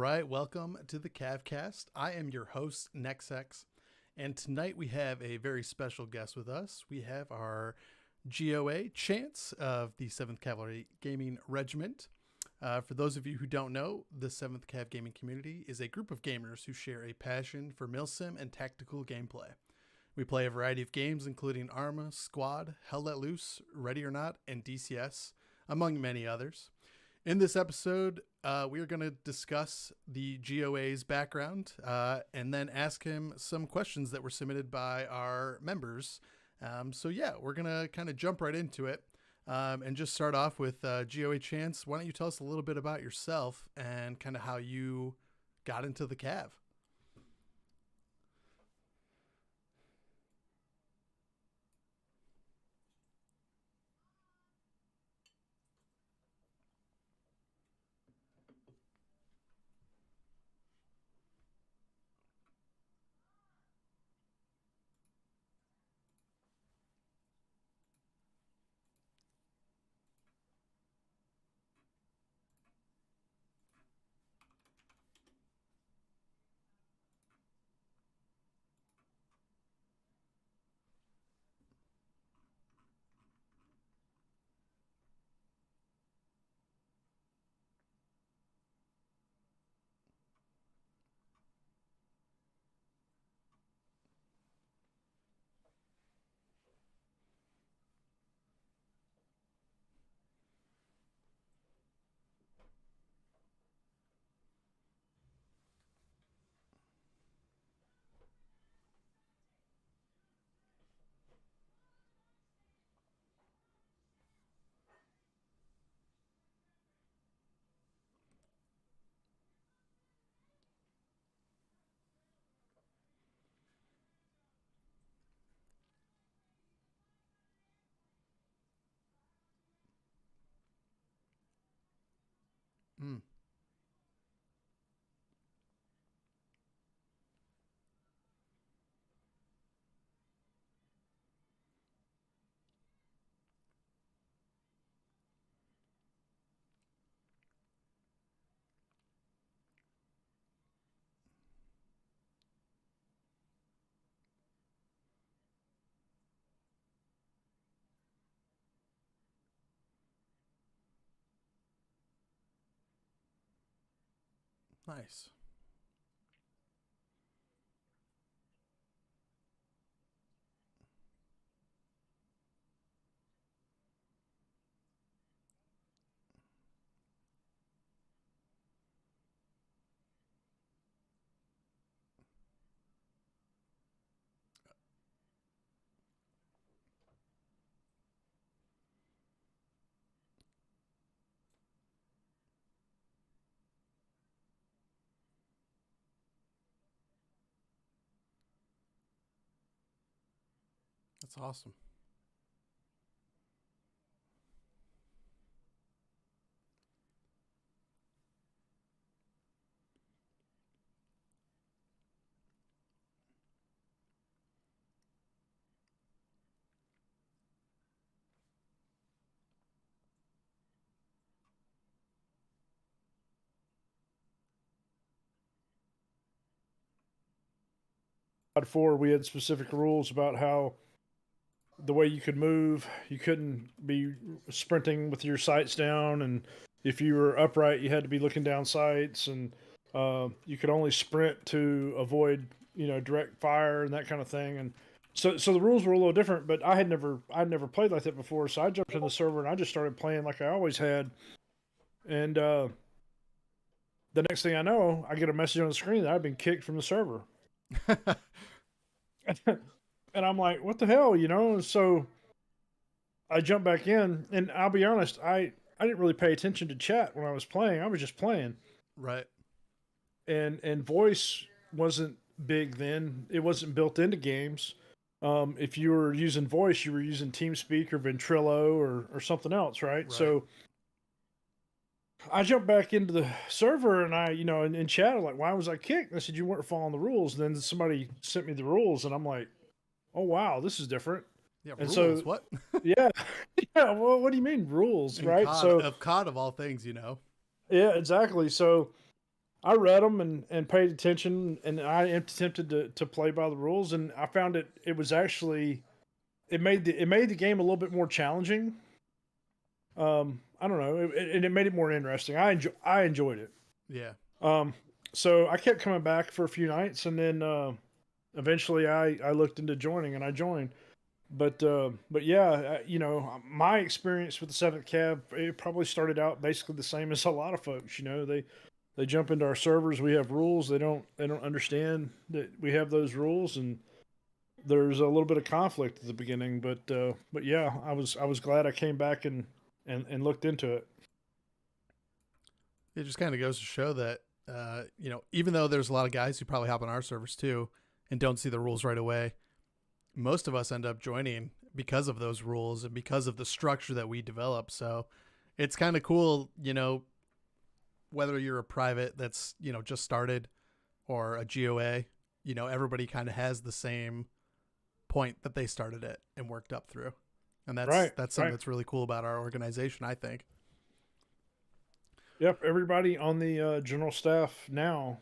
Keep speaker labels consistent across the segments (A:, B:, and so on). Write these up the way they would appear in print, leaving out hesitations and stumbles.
A: right, welcome to the Cavcast. I am your host, Nexex, and tonight we have a very special guest with us. We have our GOA.Chance of the 7th Cavalry Gaming Regiment. For those of you who don't know, the 7th Cav Gaming community is a group of gamers who share a passion for milsim and tactical gameplay. We play a variety of games including Arma, Squad, Hell Let Loose, Ready or Not, and DCS, among many others. In this episode, we are going to discuss the GOA's background and then ask him some questions that were submitted by our members. We're going to kind of jump right into it and just start off with GOA.Chance. Why don't you tell us a little bit about yourself and kind of how you got into the Cav? Mm, nice. That's awesome.
B: Before we had specific rules about how the way you could move, you couldn't be sprinting with your sights down, and if you were upright, you had to be looking down sights, and you could only sprint to avoid direct fire and that kind of thing. And so the rules were a little different, but I'd never played like that before, so I jumped in the server and I just started playing like I always had. And the next thing I know, I get a message on the screen that I've been kicked from the server. And I'm like, what the hell, So I jumped back in, and I'll be honest, I didn't really pay attention to chat when I was playing. I was just playing,
A: Right.
B: and voice wasn't big then. It wasn't built into games. If you were using voice, you were using TeamSpeak or Ventrilo or something else, right?
A: Right.
B: So I jumped back into the server, and in chat, I'm like, why was I kicked? And I said, you weren't following the rules. And then somebody sent me the rules, and I'm like, oh wow, this is different.
A: Yeah,
B: And
A: rules.
B: so
A: What?
B: yeah, yeah. Well, what do you mean rules,
A: And
B: right?
A: COD,
B: So
A: of COD of all things, you know.
B: yeah, exactly. So I read them and paid attention, and I attempted to play by the rules, and I found it was actually it made the game a little bit more challenging. I don't know, and it made it more interesting. I enjoyed it.
A: Yeah.
B: Um, so I kept coming back for a few nights, and then eventually I looked into joining, and I joined. But yeah, you know, my experience with the Seventh Cav, it probably started out basically the same as a lot of folks. You know, they jump into our servers. We have rules. They don't understand that we have those rules, and there's a little bit of conflict at the beginning. But yeah, I was glad I came back and looked into it.
A: It just kind of goes to show that, even though there's a lot of guys who probably hop on our servers too and don't see the rules right away, most of us end up joining because of those rules and because of the structure that we develop. So it's kind of cool, whether you're a private that's, just started or a GOA, everybody kind of has the same point that they started at and worked up through. And that's
B: Right,
A: that's something
B: right.
A: that's really cool about our organization, I think.
B: Yep. Everybody on the general staff now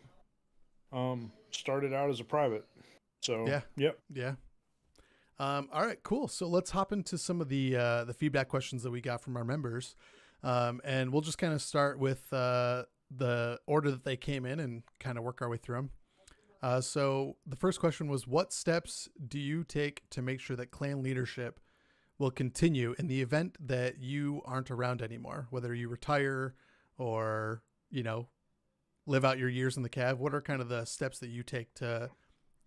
B: started out as a private. So
A: Yeah.
B: yep.
A: Yeah. All right, cool. So let's hop into some of the feedback questions that we got from our members, and we'll just kind of start with the order that they came in and kind of work our way through them. So the first question was, what steps do you take to make sure that clan leadership will continue in the event that you aren't around anymore, whether you retire or live out your years in the cav? What are kind of the steps that you take to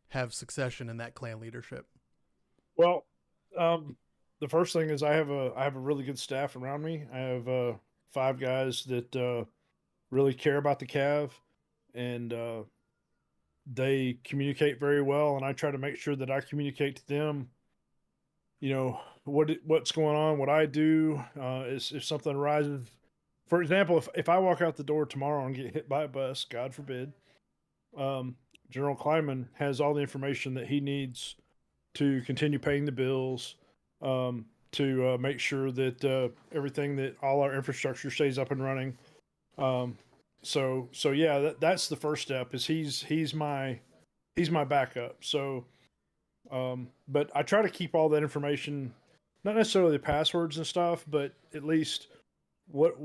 A: have succession in that clan leadership?
B: Well, um, the first thing is I have a really good staff around me. I have 5 guys that really care about the Cav, and they communicate very well. And I try to make sure that I communicate to them, you know, what's going on, what I do. Is if something arises, for example, if I walk out the door tomorrow and get hit by a bus, God forbid, um, General Kleiman has all the information that he needs to continue paying the bills, to make sure that everything that all our infrastructure stays up and running. Um, so yeah, that's the first step. Is he's my backup. So, but I try to keep all that information, not necessarily the passwords and stuff, but at least what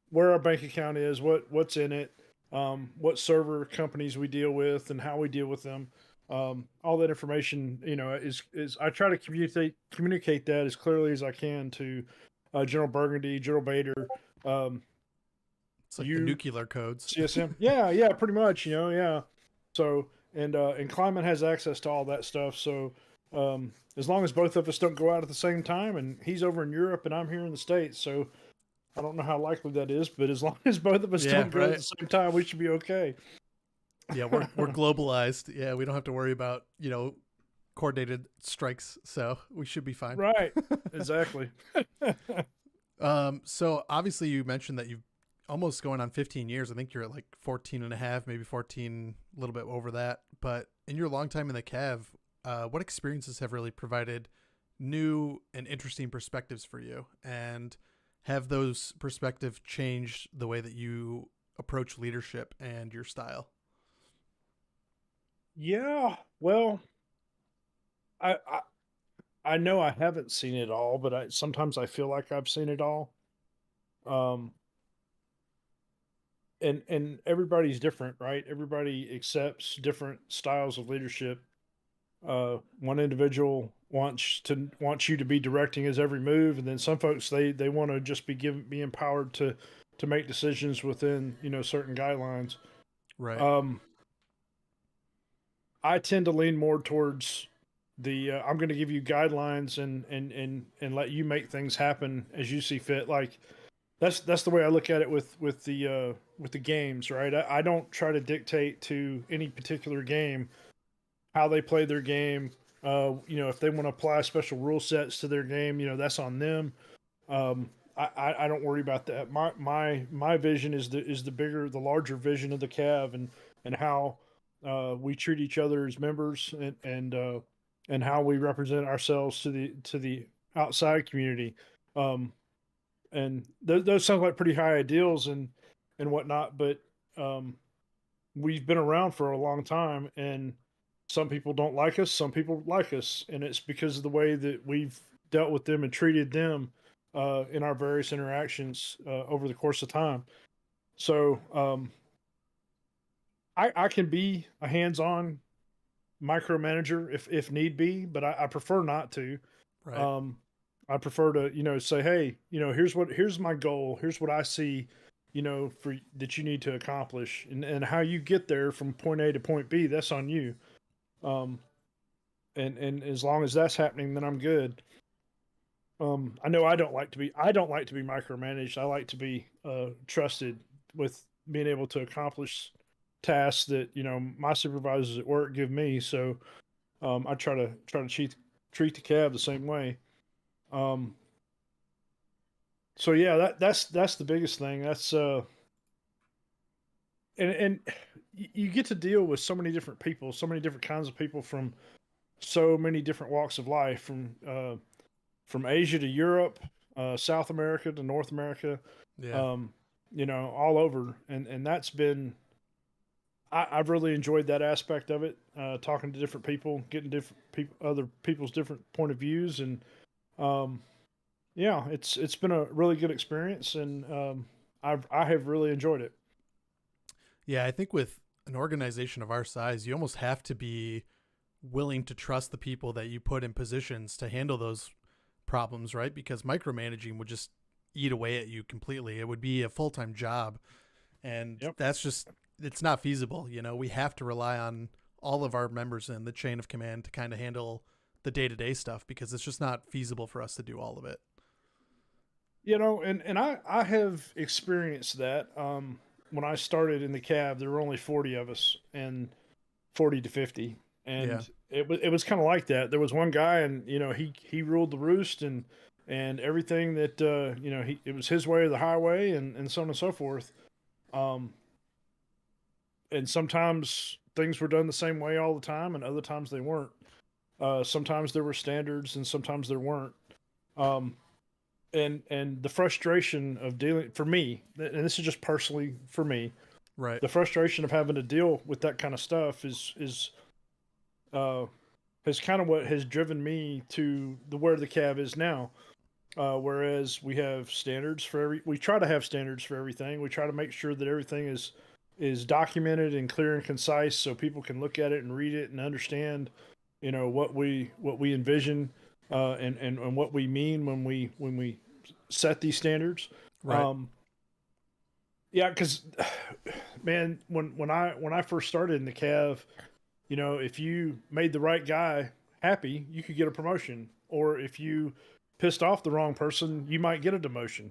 B: where our bank account is, what's in it, what server companies we deal with, and how we deal with them. All that information, is I try to communicate that as clearly as I can to General Burgundy, General Bader, um,
A: It's like the
B: you,
A: nuclear codes.
B: CSM. Yeah, yeah, pretty much. Yeah. So and Climate has access to all that stuff. So as long as both of us don't go out at the same time, and he's over in Europe and I'm here in the States, so I don't know how likely that is, but as long as both of us
A: Yeah,
B: don't go at
A: right.
B: the same time, we should be okay.
A: Yeah, we're globalized. Yeah, we don't have to worry about coordinated strikes, so we should be fine.
B: Right. Exactly.
A: So obviously you mentioned that you've almost going on 15 years. I think you're at like 14 and a half, maybe 14, a little bit over that. But in your long time in the Cav, what experiences have really provided new and interesting perspectives for you? And have those perspectives changed the way that you approach leadership and your style?
B: Yeah. Well, I, I I know I haven't seen it all, but sometimes I feel like I've seen it all. Um, and everybody's different, right? Everybody accepts different styles of leadership. One individual wants you to be directing his every move, and then some folks they want to just be empowered to make decisions within certain guidelines.
A: Right.
B: Um, I tend to lean more towards the I'm going to give you guidelines and let you make things happen as you see fit. Like that's the way I look at it with the games, right? I don't try to dictate to any particular game how they play their game. If they want to apply special rule sets to their game, that's on them. Um, I don't worry about that. My vision is the larger vision of the Cav, and how we treat each other as members, and how we represent ourselves to the outside community. Um, and those sound like pretty high ideals and whatnot, but um, we've been around for a long time, and some people don't like us, some people like us, and it's because of the way that we've dealt with them and treated them in our various interactions over the course of time. So I can be a hands-on micromanager if need be, but I prefer not to.
A: Right.
B: Um, I prefer to, say, hey, here's my goal, here's what I see, for that you need to accomplish, and how you get there from point A to point B, that's on you. Um, and as long as that's happening, then I'm good. I know I don't like to be micromanaged. I like to be trusted with being able to accomplish tasks that my supervisors at work give me. So I try to treat the cab the same way. Um, so yeah, that's the biggest thing. That's and you get to deal with so many different people, so many different kinds of people from so many different walks of life, from Asia to Europe, South America to North America,
A: Yeah.
B: um, all over, and that's been I've really enjoyed that aspect of it. Talking to different people, getting different people, other people's different point of views, and um, yeah, it's been a really good experience, and I have really enjoyed it.
A: Yeah, I think with an organization of our size, you almost have to be willing to trust the people that you put in positions to handle those problems, right? Because micromanaging would just eat away at you completely. It would be a full time job. And
B: Yep.
A: that's just, it's not feasible. We have to rely on all of our members in the chain of command to kind of handle the day to day stuff because it's just not feasible for us to do all of it.
B: And I have experienced that. When I started in the cab, there were only 40 of us, and 40 to 50,
A: Yeah.
B: and it was kind of like that. There was one guy, and he ruled the roost, and everything that it was his way or the highway, and so on and so forth. Um, and sometimes things were done the same way all the time, and other times they weren't. Sometimes there were standards, and sometimes there weren't. Um, and the frustration of dealing for me, and this is just personally for me,
A: Right.
B: the frustration of having to deal with that kind of stuff uh, is kind of what has driven me to the where the cab is now. Whereas we try to have standards for everything. We try to make sure that everything is documented and clear and concise, so people can look at it and read it and understand, what we envision, and what we mean when we set these standards.
A: Right.
B: Um, yeah, because man, when I first started in the Cav, if you made the right guy happy, you could get a promotion, or if you pissed off the wrong person, you might get a demotion.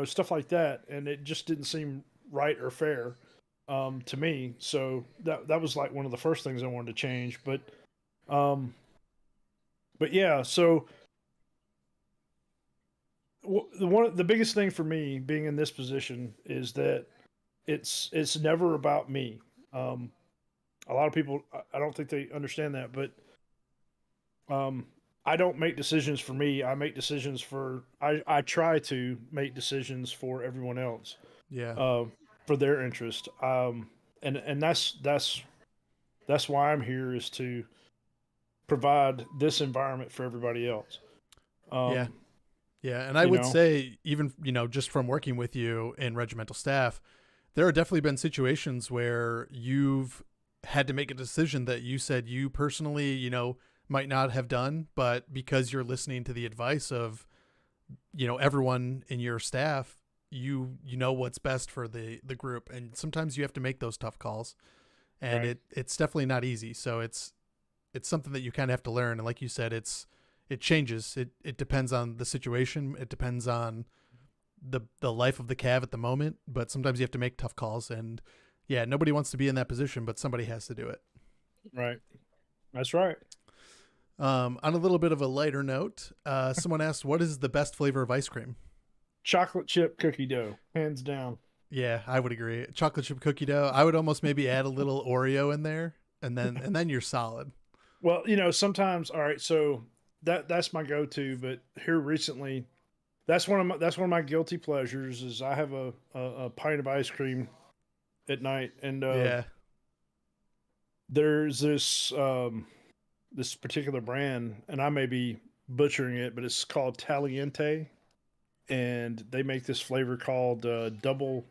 B: Stuff like that, and it just didn't seem right or fair to me. So that was like one of the first things I wanted to change. Um, but yeah, so the biggest thing for me being in this position is that it's never about me. Um, a lot of people, I don't think they understand that, but um, I don't make decisions for me. I make decisions for I try to make decisions for everyone else,
A: Yeah.
B: uh, for their interest. And that's why I'm here, is to provide this environment for everybody else.
A: Yeah.
B: Um,
A: Yeah. And I
B: you
A: would
B: know,
A: say, even, just from working with you in regimental staff, there have definitely been situations where you've had to make a decision that you said you personally, might not have done, but because you're listening to the advice of, everyone in your staff, you know what's best for the group. And sometimes you have to make those tough calls. And
B: right,
A: it's definitely not easy. So it's something that you kind of have to learn. And like you said, it changes. It depends on the situation. It depends on the life of the Cav at the moment, but sometimes you have to make tough calls, and yeah, nobody wants to be in that position, but somebody has to do it.
B: right. That's right.
A: On a little bit of a lighter note, someone asked, "What is the best flavor of ice cream?"
B: Chocolate chip cookie dough, hands down.
A: Yeah, I would agree. Chocolate chip cookie dough. I would almost maybe add a little Oreo in there, and then you're solid.
B: Well, sometimes, all right, so that's my go-to, but here recently, that's one of my guilty pleasures, is I have a pint of ice cream at night, and
A: Yeah.
B: there's this particular brand, and I may be butchering it, but it's called Taliente, and they make this flavor called double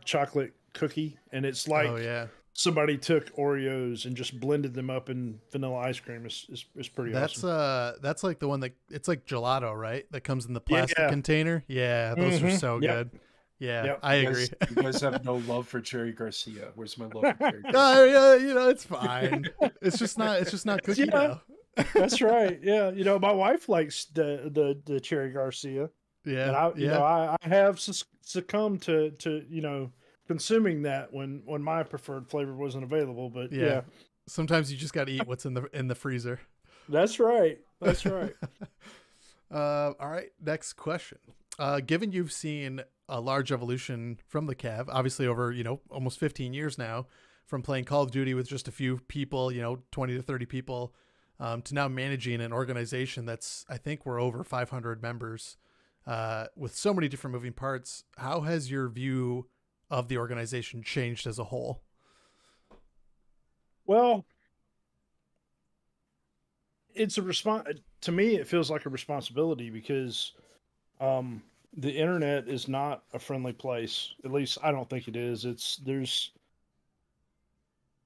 B: chocolate cookie, and it's
A: Oh
B: like
A: yeah.
B: somebody took Oreos and just blended them up in vanilla ice cream. It's pretty awesome.
A: That's like the one that it's like gelato, right? That comes in the plastic
B: Yeah.
A: container. Yeah, those are so
B: Yep.
A: good. Yeah,
B: Yep.
A: I agree.
C: You guys have no love for Cherry Garcia. Where's my love for Cherry Garcia?
A: Yeah, it's fine. It's just not cookie
B: Yeah.
A: dough.
B: That's right. Yeah. My wife likes the Cherry Garcia, and
A: Yeah,
B: I
A: yeah,
B: I have succumbed to consuming that when my preferred flavor wasn't available. But
A: yeah.
B: yeah,
A: Sometimes you just got to eat what's in the freezer.
B: that's right. That's right.
A: All right, next question. Given you've seen a large evolution from the Cav, obviously over almost 15 years now, from playing Call of Duty with just a few people, 20 to 30 people, to now managing an organization that's I think we're over 500 members, with so many different moving parts. How has your view of the organization changed as a whole?
B: Well, it's a response to me. It feels like a responsibility because um, the internet is not a friendly place. At least I don't think it is. There's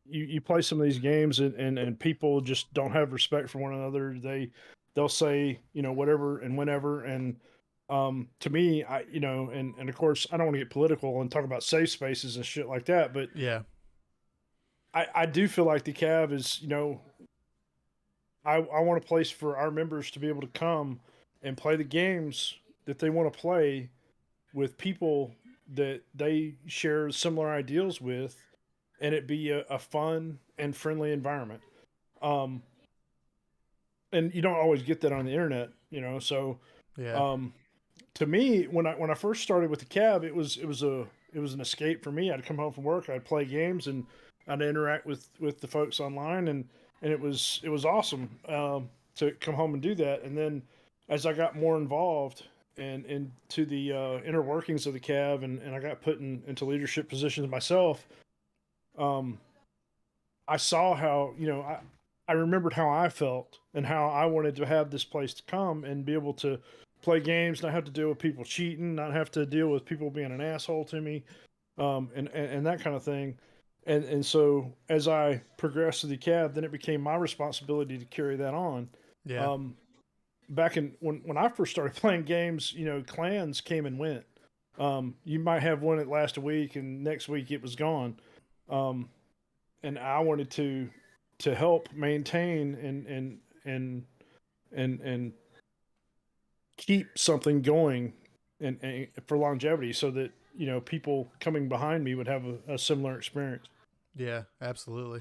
B: you play some of these games, and people just don't have respect for one another. They'll say whatever and whenever, and to me, and of course I don't want to get political and talk about safe spaces and shit like that, but
A: Yeah,
B: I do feel like the Cav is I want a place for our members to be able to come and play the games that they want to play with people that they share similar ideals with, and it be a fun and friendly environment. Um, and you don't always get that on the internet, So,
A: yeah,
B: um, to me, when I first started with the cab, it was an escape for me. I'd come home from work, I'd play games, and I'd interact with the folks online, and it was awesome to come home and do that. And then as I got more involved and into the inner workings of the cab, and I got put into leadership positions myself, um, I saw how I remembered how I felt and how I wanted to have this place to come and be able to play games, not have to deal with people cheating, not have to deal with people being an asshole to me, and that kind of thing. And so as I progressed through the cab, then it became my responsibility to carry that on.
A: yeah,
B: Um, Back in when I first started playing games, clans came and went. You might have one that last a week, and next week it was gone. Um, and I wanted to help maintain and keep something going and for longevity, so that people coming behind me would have a similar experience.
A: yeah. Absolutely.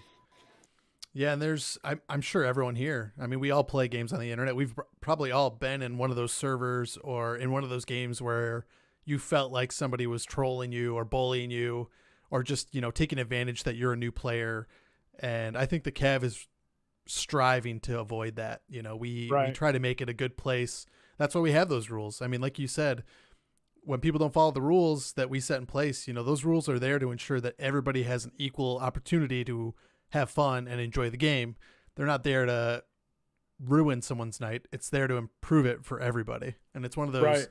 A: Yeah, and I'm sure everyone here. I mean, we all play games on the internet. We've probably all been in one of those servers or in one of those games where you felt like somebody was trolling you or bullying you or just, taking advantage that you're a new player. And I think the Cav is striving to avoid that. We
B: Right.
A: try to make it a good place. That's why we have those rules. I mean, like you said, when people don't follow the rules that we set in place, those rules are there to ensure that everybody has an equal opportunity to have fun and enjoy the game. They're not there to ruin someone's night. It's there to improve it for everybody. And it's one of
B: Right.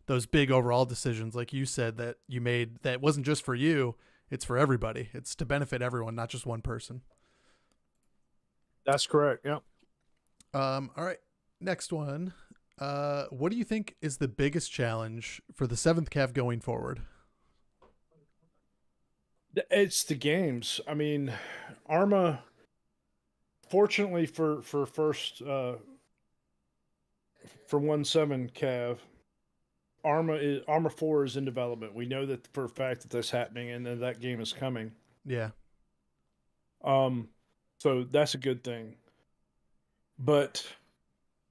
A: those big overall decisions, like you said, that you made that wasn't just for you, it's for everybody. It's to benefit everyone, not just one person.
B: That's correct. Yep.
A: All right. Next one. What do you think is the biggest challenge for the seventh Cav going forward?
B: It's the games. I mean, Arma. Fortunately for first for 1.7 Cav, Arma 4 is in development. We know that for a fact that that's happening, and that game is coming.
A: Yeah.
B: Um, so that's a good thing. But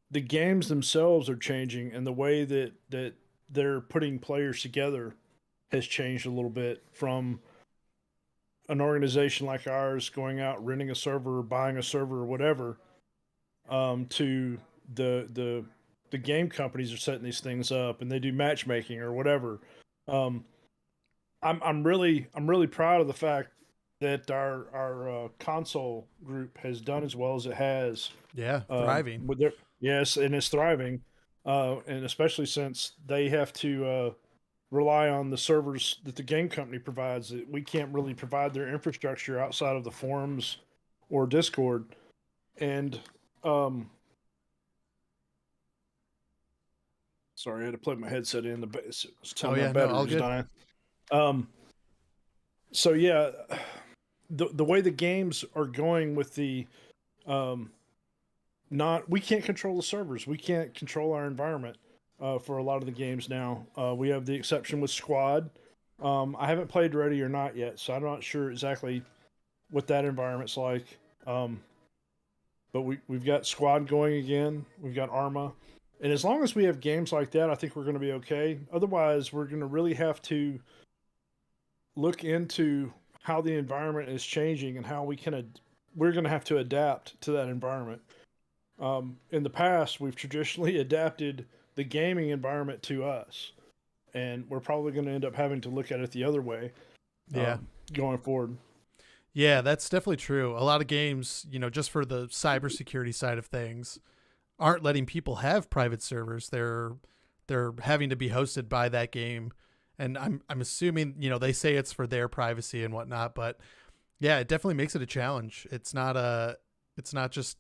B: the games themselves are changing, and the way that they're putting players together has changed a little bit from an organization like ours going out renting a server or buying a server or whatever, to the game companies are setting these things up and they do matchmaking or whatever. um, I'm really proud of the fact that our console group has done as well as it has.
A: Yeah, thriving.
B: With their yes, and it's thriving, and especially since they have to rely on the servers that the game company provides. That we can't really provide their infrastructure outside of the forums or Discord, and sorry, I had to plug my headset in. It's
A: Oh
B: telling my
A: yeah, no,
B: battery
A: all
B: was
A: good.
B: dying. So yeah, the way the games are going with the um, not we can't control the servers. We can't control our environment for a lot of the games now. We have the exception with Squad. I haven't played Ready or Not yet, so I'm not sure exactly what that environment's like. Um, but we've got Squad going again. We've got Arma, and as long as we have games like that, I think we're going to be okay. Otherwise, we're going to really have to look into how the environment is changing and how we're going to have to adapt to that environment. In the past, we've traditionally adapted the gaming environment to us, and we're probably going to end up having to look at it the other way
A: Yeah.
B: going forward.
A: Yeah, that's definitely true. A lot of games, just for the cybersecurity side of things, aren't letting people have private servers. They're having to be hosted by that game, and I'm assuming they say it's for their privacy and whatnot. But yeah, it definitely makes it a challenge. It's not just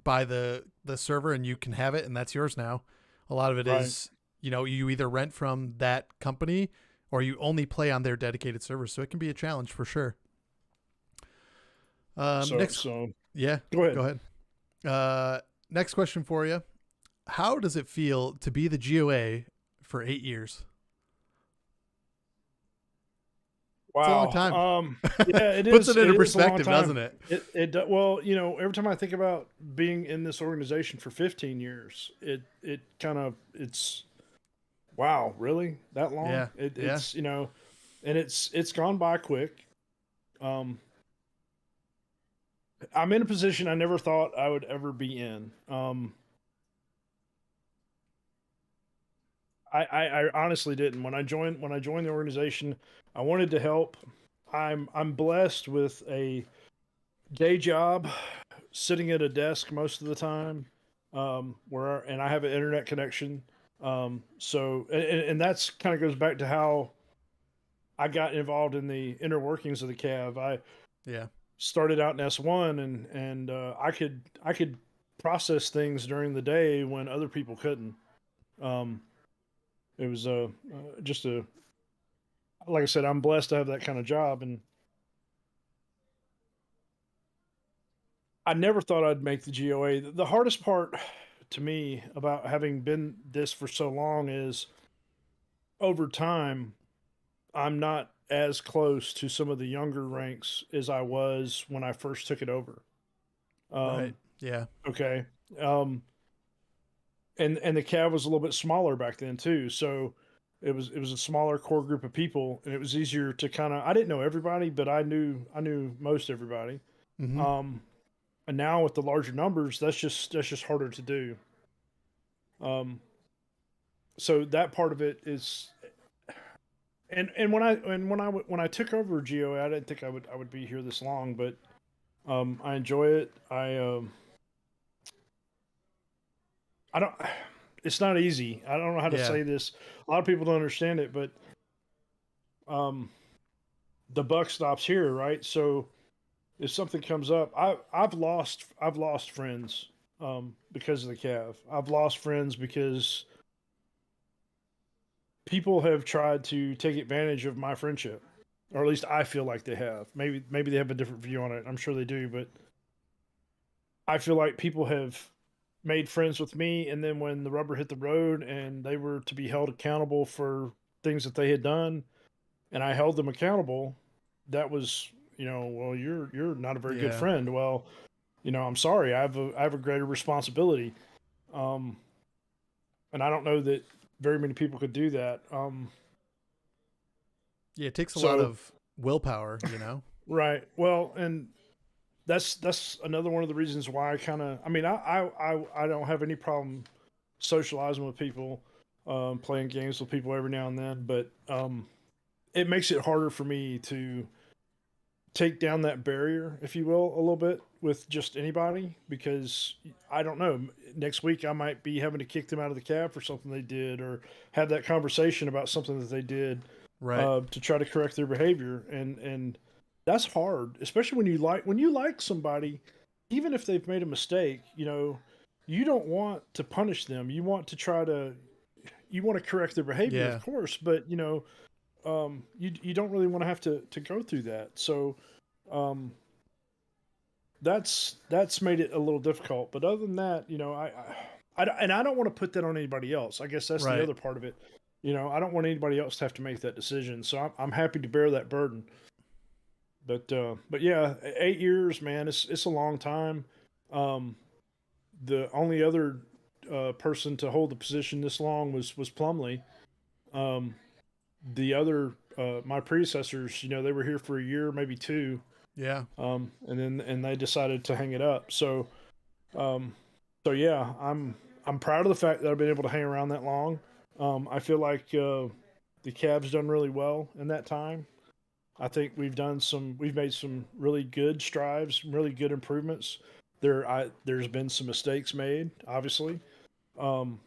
A: buy the server and you can have it and that's yours now. A lot of it
B: Right.
A: is you either rent from that company or you only play on their dedicated servers. So it can be a challenge for sure. Next, yeah,
B: Go ahead.
A: go ahead. Next question for you. How does it feel to be the GOA for 8 years?
B: Wow.
A: It's a long time.
B: Yeah, it
A: Puts
B: is.
A: it into
B: is a long
A: perspective,
B: time.
A: doesn't it?
B: Well, every time I think about being in this organization for 15 years, it's wow, really that long?
A: Yeah.
B: It's and it's gone by quick. I'm in a position I never thought I would ever be in. I honestly didn't. When I joined the organization, I wanted to help. I'm blessed with a day job, sitting at a desk most of the time, and I have an internet connection. So and that's kind of goes back to how I got involved in the inner workings of the CAV. I
A: Yeah.
B: started out in S1, and I could process things during the day when other people couldn't. Um, it was just a like I said, I'm blessed to have that kind of job, and I never thought I'd make the GOA. The hardest part to me about having been this for so long is over time, I'm not as close to some of the younger ranks as I was when I first took it over.
A: Right.
B: Um,
A: Yeah.
B: okay. Um, and the CAV was a little bit smaller back then too, so it was a smaller core group of people, and it was easier to kind of. I didn't know everybody, but I knew most everybody.
A: Mm-hmm.
B: Um, and now with the larger numbers, that's just harder to do. Um, so that part of it is, and when I took over GOA, I didn't think I would be here this long, but I enjoy it. I don't. It's not easy. I don't know how to
A: Yeah.
B: say this. A lot of people don't understand it, but um, the buck stops here, right? So if something comes up, I've lost friends because of the CAV. I've lost friends because people have tried to take advantage of my friendship, or at least I feel like they have. Maybe they have a different view on it. I'm sure they do, but I feel like people have made friends with me, and then when the rubber hit the road and they were to be held accountable for things that they had done, and I held them accountable, that was well, you're not a very good
A: Yeah.
B: friend. Well, I'm sorry. I have a greater responsibility, um, and I don't know that very many people could do that.
A: Yeah. It takes a lot
B: So
A: of willpower.
B: right, well, and that's another one of the reasons why I kind of. I mean, I don't have any problem socializing with people, playing games with people every now and then, but it makes it harder for me to take down that barrier, if you will, a little bit with just anybody, because I don't know. Next week, I might be having to kick them out of the cab for something they did, or have that conversation about something that they did
A: Right.
B: to try to correct their behavior, and that's hard, especially when you like somebody, even if they've made a mistake. You don't want to punish them. You want to correct their behavior,
A: Yeah.
B: of course, but you don't really want to have to go through that. So um, that's made it a little difficult. But other than that, and I don't want to put that on anybody else. I guess that's the
A: Right.
B: other part of it. I don't want anybody else to have to make that decision. So I'm happy to bear that burden. But yeah, 8 years, man, it's a long time. Um, the only other person to hold the position this long was Plumley. Um, the other my predecessors, they were here for a year, maybe two,
A: Yeah.
B: and they decided to hang it up. Um, so yeah, I'm proud of the fact that I've been able to hang around that long. I feel like the Cavs done really well in that time. I think we've made some really good strides, really good improvements. There's been some mistakes made, obviously, um,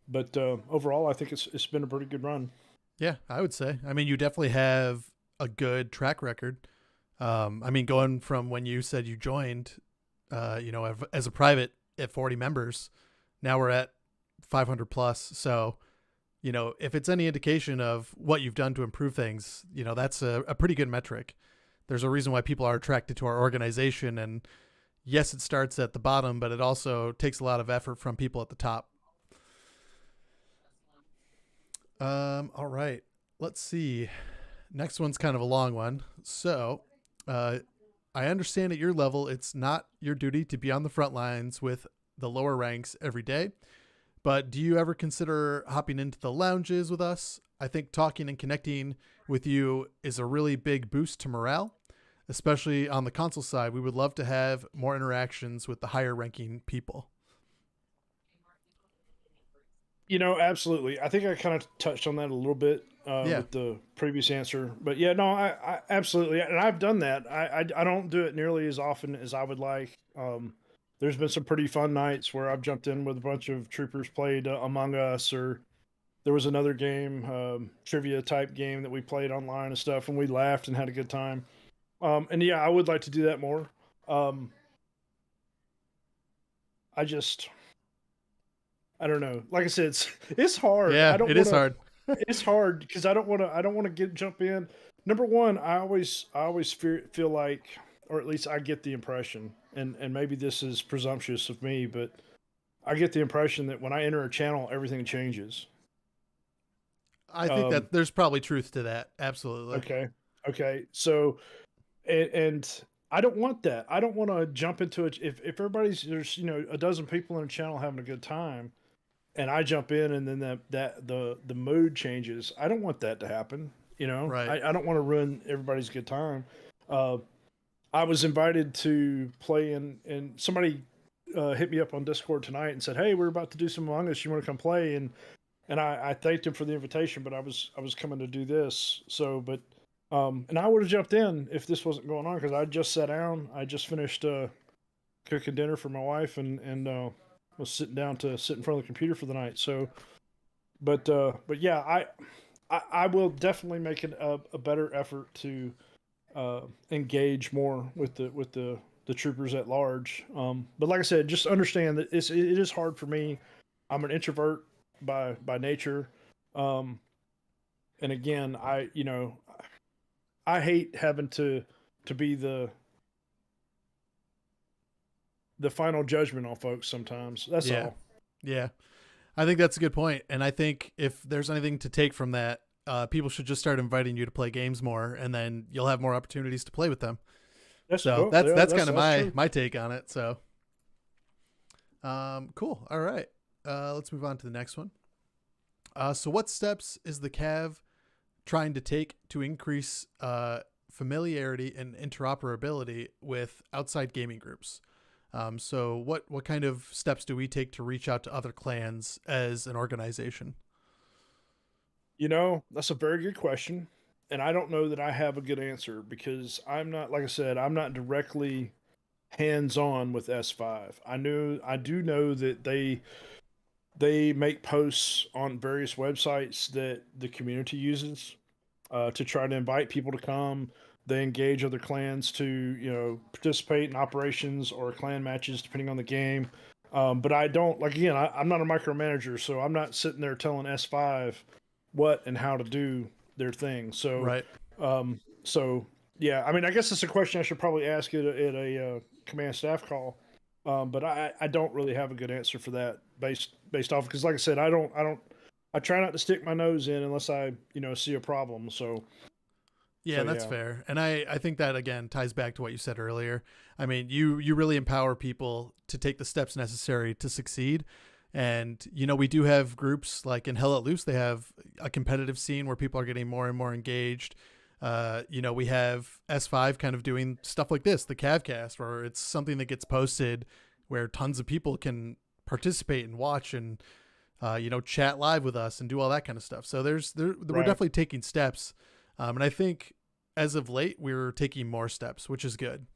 B: but overall, I think it's been a pretty good run.
A: Yeah, I would say. I mean, you definitely have a good track record. I mean, going from when you said you joined, as a private at 40 members, now we're at 500 plus. So, if it's any indication of what you've done to improve things, that's a pretty good metric. There's a reason why people are attracted to our organization. And yes, it starts at the bottom, but it also takes a lot of effort from people at the top. All right. Let's see. Next one's kind of a long one. So, uh, I understand at your level, it's not your duty to be on the front lines with the lower ranks every day, but do you ever consider hopping into the lounges with us? I think talking and connecting with you is a really big boost to morale, especially on the console side. We would love to have more interactions with the higher ranking people.
B: Absolutely. I think I kind of touched on that a little bit
A: Yeah.
B: with the previous answer, but yeah, no, I absolutely, and I've done that. I don't do it nearly as often as I would like. There's been some pretty fun nights where I've jumped in with a bunch of troopers, played Among Us, or there was another game, trivia type game that we played online and stuff, and we laughed and had a good time. And yeah, I would like to do that more. Um, I just, I don't know. Like I said, it's hard.
A: Yeah,
B: I don't
A: it
B: want
A: is
B: to.
A: hard.
B: It's hard because I don't want to get jump in. Number one, I always feel like, or at least I get the impression, and maybe this is presumptuous of me, but I get the impression that when I enter a channel, everything changes.
A: I think
B: Um,
A: that there's probably truth to that. Absolutely.
B: okay, okay, so and I don't want that. I don't want to jump into it if everybody's there's a dozen people in a channel having a good time, and I jump in and then the mood changes. I don't want that to happen.
A: Right.
B: I don't want to ruin everybody's good time. Uh, I was invited to play and somebody hit me up on Discord tonight and said, "Hey, we're about to do some Among Us. You want to come play?" And I thanked him for the invitation, but I was coming to do this. So, but and I would have jumped in if this wasn't going on because I just sat down. I just finished cooking dinner for my wife and was sitting down to sit in front of the computer for the night. So, but yeah, I will definitely make a better effort to engage more with the troopers at large. But like I said, just understand that it is hard for me. I'm an introvert by nature, um, and again, I hate having to be the final judgment on folks. Sometimes that's
A: Yeah.
B: all.
A: Yeah. I think that's a good point. And I think if there's anything to take from that, people should just start inviting you to play games more, and then you'll have more opportunities to play with them.
B: That's
A: So
B: cool.
A: that's
B: Yeah,
A: that's kind of
B: that's
A: my
B: true.
A: my take on it. So, cool. All right. Let's move on to the next one. So what steps is the Cav trying to take to increase familiarity and interoperability with outside gaming groups? So what kind of steps do we take to reach out to other clans as an organization?
B: That's a very good question. and I don't know that I have a good answer because I'm not, like I said, I'm not directly hands on with S5. I do know that they make posts on various websites that the community uses to try to invite people to come. They engage other clans to participate in operations or clan matches depending on the game. But I don't like again. I'm not a micromanager, so I'm not sitting there telling S5 what and how to do their thing.
A: Right.
B: So yeah, I mean, I guess it's a question I should probably ask at a command staff call. But I don't really have a good answer for that based off because like I said, I try not to stick my nose in unless I see a problem.
A: Yeah,
B: So
A: that's
B: yeah,
A: fair. And I think that again ties back to what you said earlier. I mean, you really empower people to take the steps necessary to succeed. And we do have groups like in Hell at Loose, they have a competitive scene where people are getting more and more engaged. We have S5 kind of doing stuff like this, the Cavcast, where it's something that gets posted where tons of people can participate and watch and chat live with us and do all that kind of stuff. So we're
B: right.
A: definitely taking steps. And I think as of late, we're taking more steps, which is good.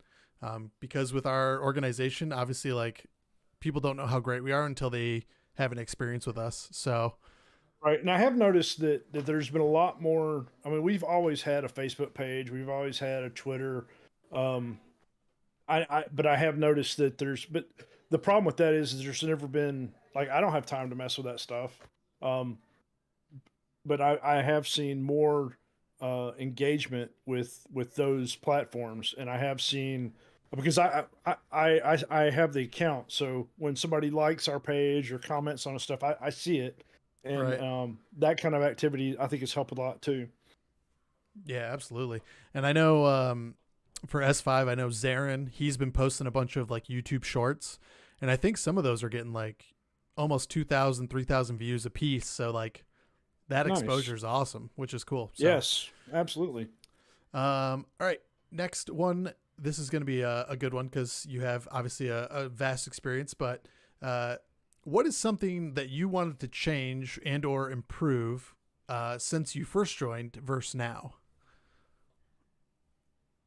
A: Because with our organization, obviously, like people don't know how great we are until they have an experience with us. So,
B: Right. And I have noticed that there's been a lot more. I mean, we've always had a Facebook page, we've always had a Twitter. Um, but I have noticed that but the problem with that is there's never been like I don't have time to mess with that stuff. Um, but I have seen more engagement with those platforms, and I have seen because I have the account, so when somebody likes our page or comments on stuff, I see it, and
A: right.
B: that kind of activity I think has helped a lot too.
A: Yeah, absolutely. And I know for S5, I know Zarin, he's been posting a bunch of like YouTube shorts. And I think some of those are getting like almost 2,000, 3,000 views a piece. So, like, that
B: Nice.
A: exposure is awesome, which is cool. So,
B: Yes, absolutely.
A: all right, next one. This is going to be a good one because you have obviously a vast experience. But uh, what is something that you wanted to change and or improve since you first joined versus now?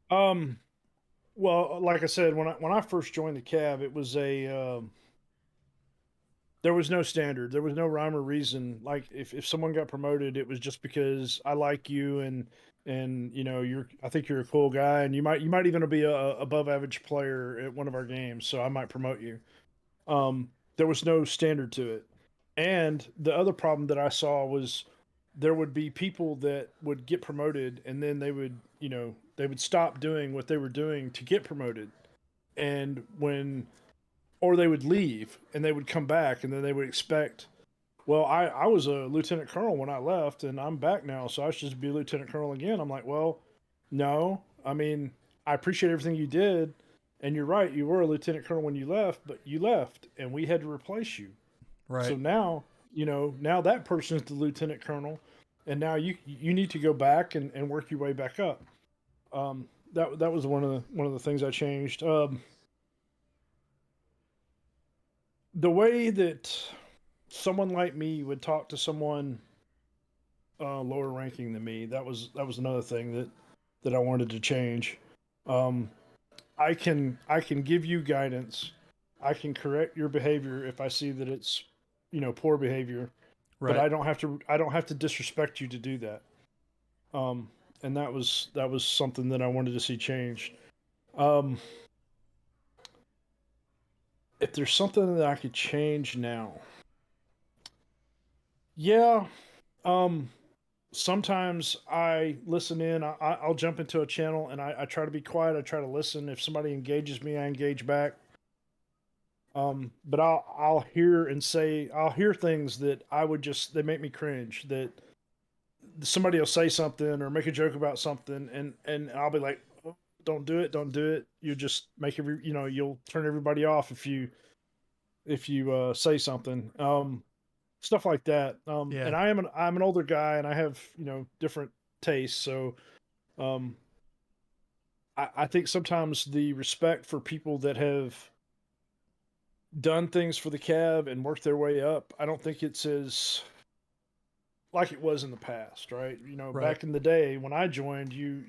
B: Um, well, like I said, when I first joined the cab, it was there was no standard. There was no rhyme or reason. Like if someone got promoted, it was just because I like you and you're I think you're a cool guy and you might even be a above average player at one of our games, so I might promote you. There was no standard to it. And the other problem that I saw was there would be people that would get promoted and then they would stop doing what they were doing to get promoted. And when or they would leave and they would come back and then they would expect, well, I was a lieutenant colonel when I left and I'm back now, so I should just be a lieutenant colonel again. I'm like, well, no. I mean, I appreciate everything you did, and you're right, you were a lieutenant colonel when you left, but you left and we had to replace you. So
A: Right.
B: now, now that person's the lieutenant colonel, and now you need to go back and work your way back up. That was one of the things I changed. The way that someone like me would talk to someone lower ranking than me, that was another thing that I wanted to change. Um, I can give you guidance. I can correct your behavior if I see that it's poor behavior, but
A: Right.
B: I don't have to disrespect you to do that. Um, and that was something that I wanted to see changed. Um, if there's something that I could change now, yeah. Um, Sometimes I listen in. I'll jump into a channel and I try to be quiet. I try to listen. If somebody engages me, I engage back. But I'll hear things that I would just they make me cringe. That somebody will say something or make a joke about something, and I'll be like, oh, don't do it, don't do it. You just make you'll turn everybody off if you say something. Stuff like that.
A: Yeah.
B: And I'm an older guy and I have different tastes, so um, I think sometimes the respect for people that have done things for the cab and worked their way up, I don't think it's as like it was in the past, right?
A: Right.
B: Back in the day when I joined, you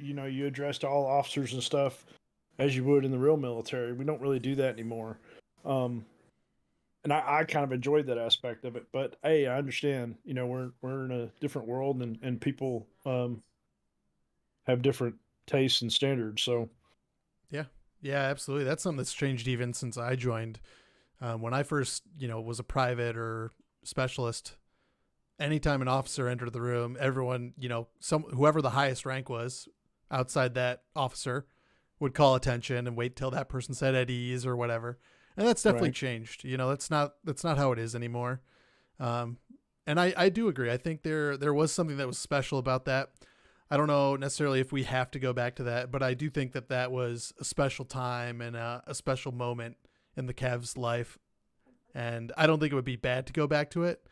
B: addressed all officers and stuff as you would in the real military. We don't really do that anymore. Um, and I kind of enjoyed that aspect of it. But hey, I understand. We're in a different world, and people have different tastes and standards. So
A: Yeah. Yeah, absolutely. That's something that's changed even since I joined. When I first, was a private or specialist, anytime an officer entered the room, everyone, whoever the highest rank was outside that officer would call attention and wait till that person said at ease or whatever. And that's definitely
B: right,
A: changed. That's not how it is anymore. Um, and I do agree. I think there was something that was special about that. I don't know necessarily if we have to go back to that, but I do think that was a special time and a special moment in the Cavs' life. And I don't think it would be bad to go back to it,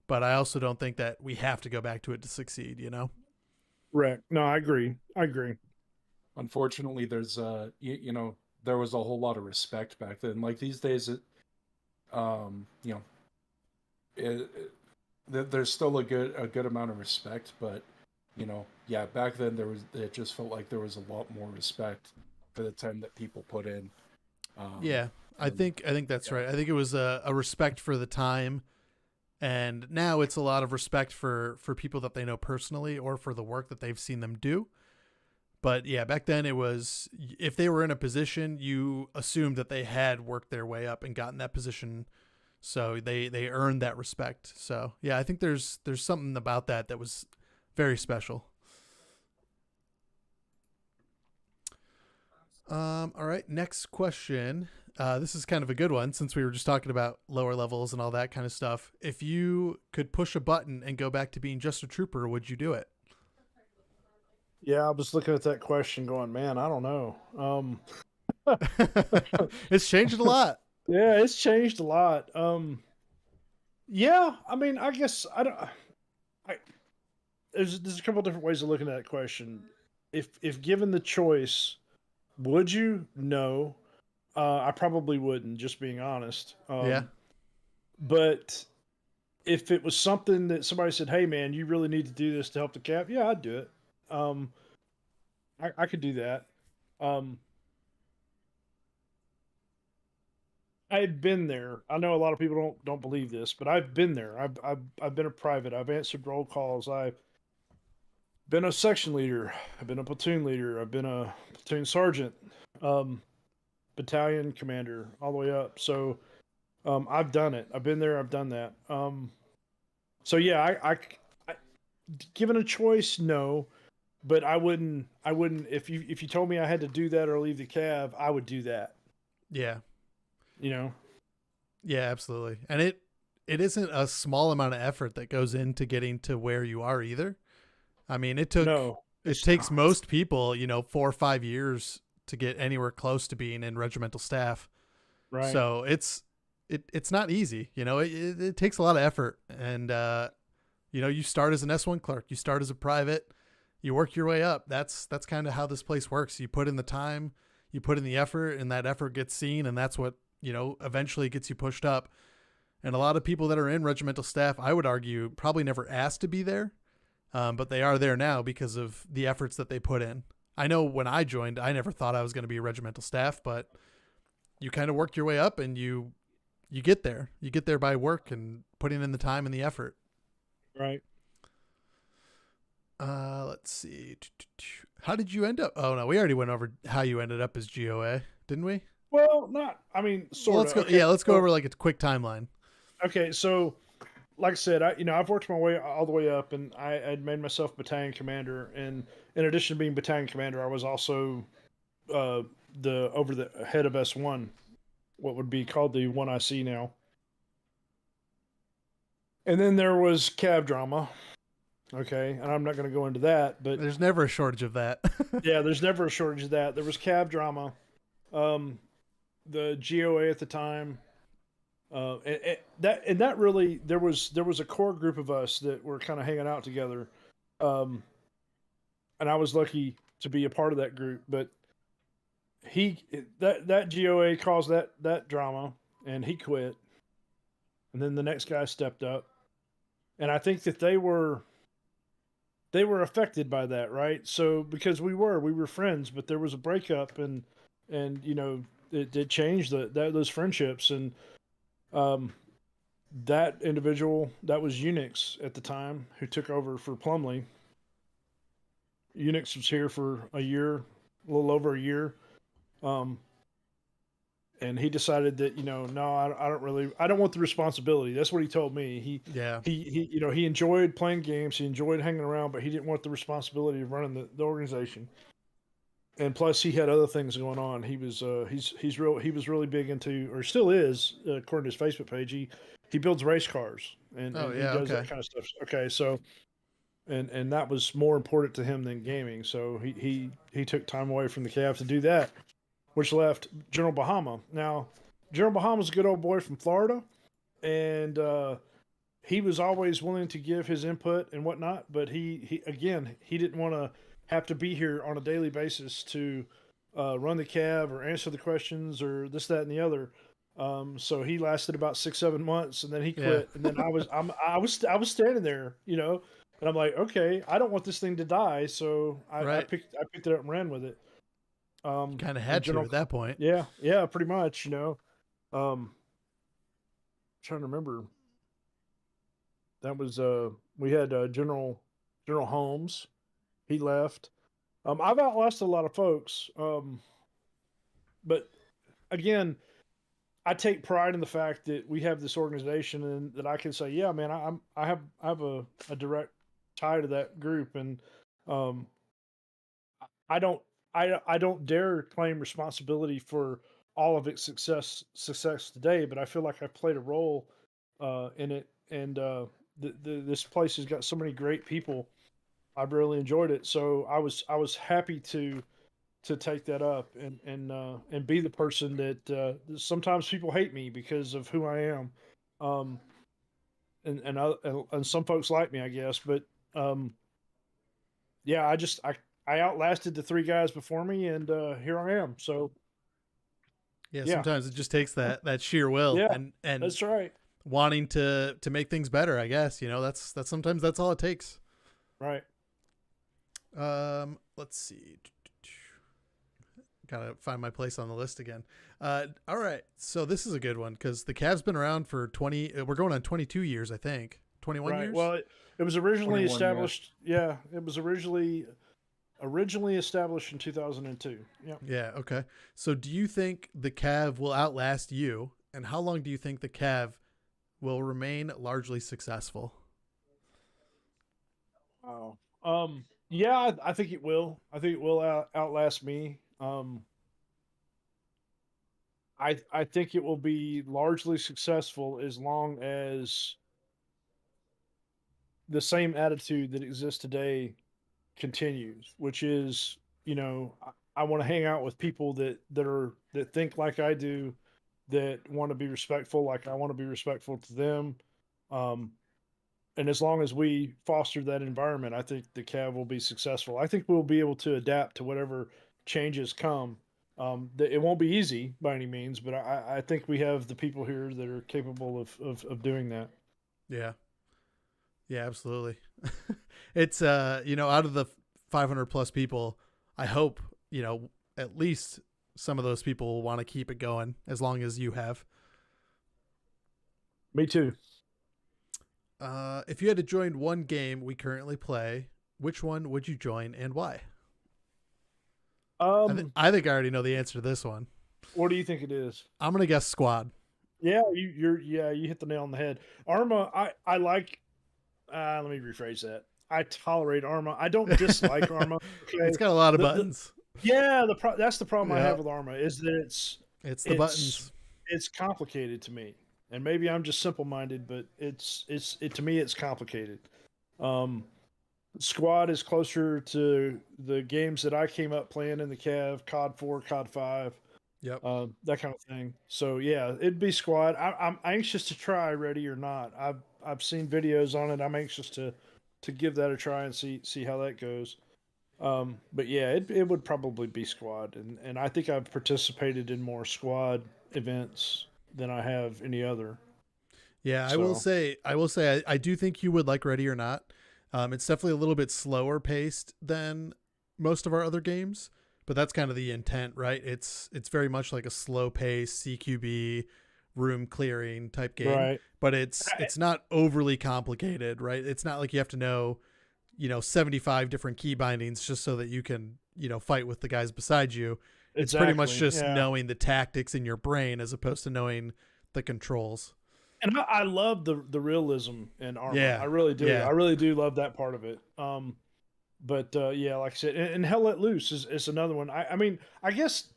A: but I also don't think that we have to go back to it to succeed.
B: correct. No, I agree. I agree.
C: Unfortunately, there's there was a whole lot of respect back then. Like these days, um, you know, there's still a good amount of respect, but yeah, back then it just felt like there was a lot more respect for the time that people put in. Um,
A: Yeah, I
C: and
A: think I think that's
C: yeah,
A: right. I think it was a respect for the time, and now it's a lot of respect for people that they know personally or for the work that they've seen them do. But yeah, back then it was, if they were in a position, you assumed that they had worked their way up and gotten that position, so they earned that respect. So yeah, I think there's something about that was very special. All right, next question. This is kind of a good one since we were just talking about lower levels and all that kind of stuff. If you could push a button and go back to being just a trooper, would you do it?
B: Yeah, I was looking at that question, going, man, I don't know.
A: It's changed a lot.
B: Yeah, it's changed a lot. Yeah, I mean, I guess I don't. I, there's a couple different ways of looking at that question. If given the choice, would you? No, I probably wouldn't. Just being honest.
A: Yeah,
B: But if it was something that somebody said, "Hey, man, you really need to do this to help the cap," yeah, I'd do it. Um, I could do that. Um, I've been there. I know a lot of people don't believe this, but I've been there. I've been a private. I've answered roll calls. I've been a section leader. I've been a platoon leader. I've been a platoon sergeant, um, battalion commander, all the way up. So I've done it. I've been there. I've done that. So yeah, I given a choice, no, but I wouldn't. I wouldn't if you told me I had to do that or leave the cab, I would do that.
A: yeah,
B: You know.
A: yeah, absolutely. And it isn't a small amount of effort that goes into getting to where you are either. I mean,
B: No,
A: it
B: it's
A: takes
B: not.
A: most people, 4 or 5 years to get anywhere close to being in regimental staff.
B: Right.
A: So it's not easy. It takes a lot of effort. And you start as an S1 clerk, you start as a private, you work your way up. That's kind of how this place works. You put in the time, you put in the effort, and that effort gets seen, and that's what eventually gets you pushed up. And a lot of people that are in regimental staff, I would argue, probably never asked to be there, but they are there now because of the efforts that they put in. I know when I joined, I never thought I was going to be a regimental staff, but you kind of work your way up and you get there. You get there by work and putting in the time and the effort.
B: Right.
A: Let's see. How did you end up? Oh no, we already went over how you ended up as GOA, didn't we?
B: Well, not. I mean,
A: Well,
B: sort
A: let's
B: of.
A: go.
B: Okay.
A: Yeah, let's go
B: So,
A: over like a quick timeline.
B: okay. So, like I said, I've worked my way all the way up, and I'd made myself battalion commander. And in addition to being battalion commander, I was also uh, the over the head of S1, what would be called the one I see now. And then there was cab drama. Okay, and I'm not going to go into that, but
A: There's never a shortage of that.
B: yeah, there's never a shortage of that. There was cab drama. Um, the GOA at the time. That really there was a core group of us that were kind of hanging out together, um, and I was lucky to be a part of that group. But he that GOA caused that drama, and he quit. And then the next guy stepped up, and I think that they were they were affected by that, right? So because we were friends, but there was a breakup, and it changed those friendships, and um, that individual that was Unix at the time who took over for Plumley. Unix was here for a year, a little over a year. Um, and he decided that no, I don't really, I don't want the responsibility. That's what he told me.
A: Yeah.
B: He enjoyed playing games, he enjoyed hanging around, but he didn't want the responsibility of running the organization. And plus, he had other things going on. He was he was really big into, or still is, according to his Facebook page. He builds race cars,
A: Oh
B: and he
A: yeah.
B: does
A: Okay.
B: that kind of stuff. Okay, so and that was more important to him than gaming. So he took time away from the Cavs to do that, which left General Bahama. Now, General Bahama's a good old boy from Florida, and he was always willing to give his input and whatnot. But he again, he didn't want to have to be here on a daily basis to run the Cav or answer the questions or this, that, and the other. So he lasted about 6, 7 months, and then he
A: Yeah.
B: quit. And then I was standing there, and I'm like, okay, I don't want this thing to die, so
A: Right.
B: I picked it up and ran with it.
A: Kind of
B: And
A: had to
B: General,
A: at that point.
B: yeah, pretty much, Um, trying to remember. That was we had General Holmes. He left. I've outlasted a lot of folks. But again, I take pride in the fact that we have this organization and that I can say, yeah, man, I have a direct tie to that group, and um, I don't I don't dare claim responsibility for all of its success today, but I feel like I've played a role in it, and this place has got so many great people. I've really enjoyed it, so I was happy to take that up and be the person that sometimes people hate me because of who I am, um, and some folks like me, I guess, but um, yeah, I outlasted the three guys before me, and here I am. So
A: Yeah.
B: yeah,
A: Sometimes it just takes that sheer will
B: yeah,
A: and
B: that's right,
A: wanting to make things better. I guess that's sometimes that's all it takes.
B: right.
A: Let's see. Gotta find my place on the list again. All right. So this is a good one because the Cavs been around for 20. We're going on 22 years, I think. 21
B: Right.
A: years.
B: Well, it was originally
C: 21, yeah.
B: established. Yeah, it was originally established in 2002. Yeah.
A: Yeah. Okay. So do you think the Cav will outlast you, and how long do you think the Cav will remain largely successful?
B: Wow. Yeah, I think it will. I think it will outlast me. I think it will be largely successful as long as the same attitude that exists today continues, which is, I want to hang out with people that think like I do, that want to be respectful like I want to be respectful to them. Um, and as long as we foster that environment, I think the Cav will be successful. I think we'll be able to adapt to whatever changes come. It won't be easy by any means, but I think we have the people here that are capable of doing that.
A: Yeah. Yeah. Absolutely. It's out of the 500 plus people, I hope at least some of those people will want to keep it going as long as you have.
B: Me too.
A: If you had to join one game we currently play, which one would you join and why?
B: Um,
A: I think I already know the answer to this one.
B: what do you think it is?
A: I'm gonna guess Squad.
B: Yeah, you hit the nail on the head. Arma, I like. Let me rephrase that. I tolerate Arma. I don't dislike Arma. Okay,
A: It's got a lot of
B: the
A: buttons.
B: yeah, that's the problem I
A: Yeah,
B: have with Arma is that
A: it's the
B: it's
A: buttons.
B: it's complicated to me, and maybe I'm just simple minded, but to me it's complicated. Um, Squad is closer to the games that I came up playing in the Cav, COD 4, COD 5,
A: Yep.
B: that kind of thing. So yeah, it'd be Squad. I'm anxious to try Ready or Not. I've seen videos on it. I'm anxious to give that a try and see how that goes. But yeah, it would probably be Squad, and I think I've participated in more Squad events than I have any other.
A: Yeah,
B: So
A: I will say I do think you would like Ready or Not. It's definitely a little bit slower paced than most of our other games, but that's kind of the intent, right? It's very much like a slow pace CQB room clearing type game,
B: Right.
A: but it's not overly complicated, right? It's not like you have to know 75 different key bindings just so that you can fight with the guys beside you. It's pretty much
B: Exactly.
A: just
B: Yeah.
A: knowing the tactics in your brain as opposed to knowing the controls.
B: And I love the realism in Arma.
A: Yeah.
B: I really do.
A: Yeah.
B: I really do love that part of it. But yeah, like I said, and Hell Let Loose is another one. I mean, I guess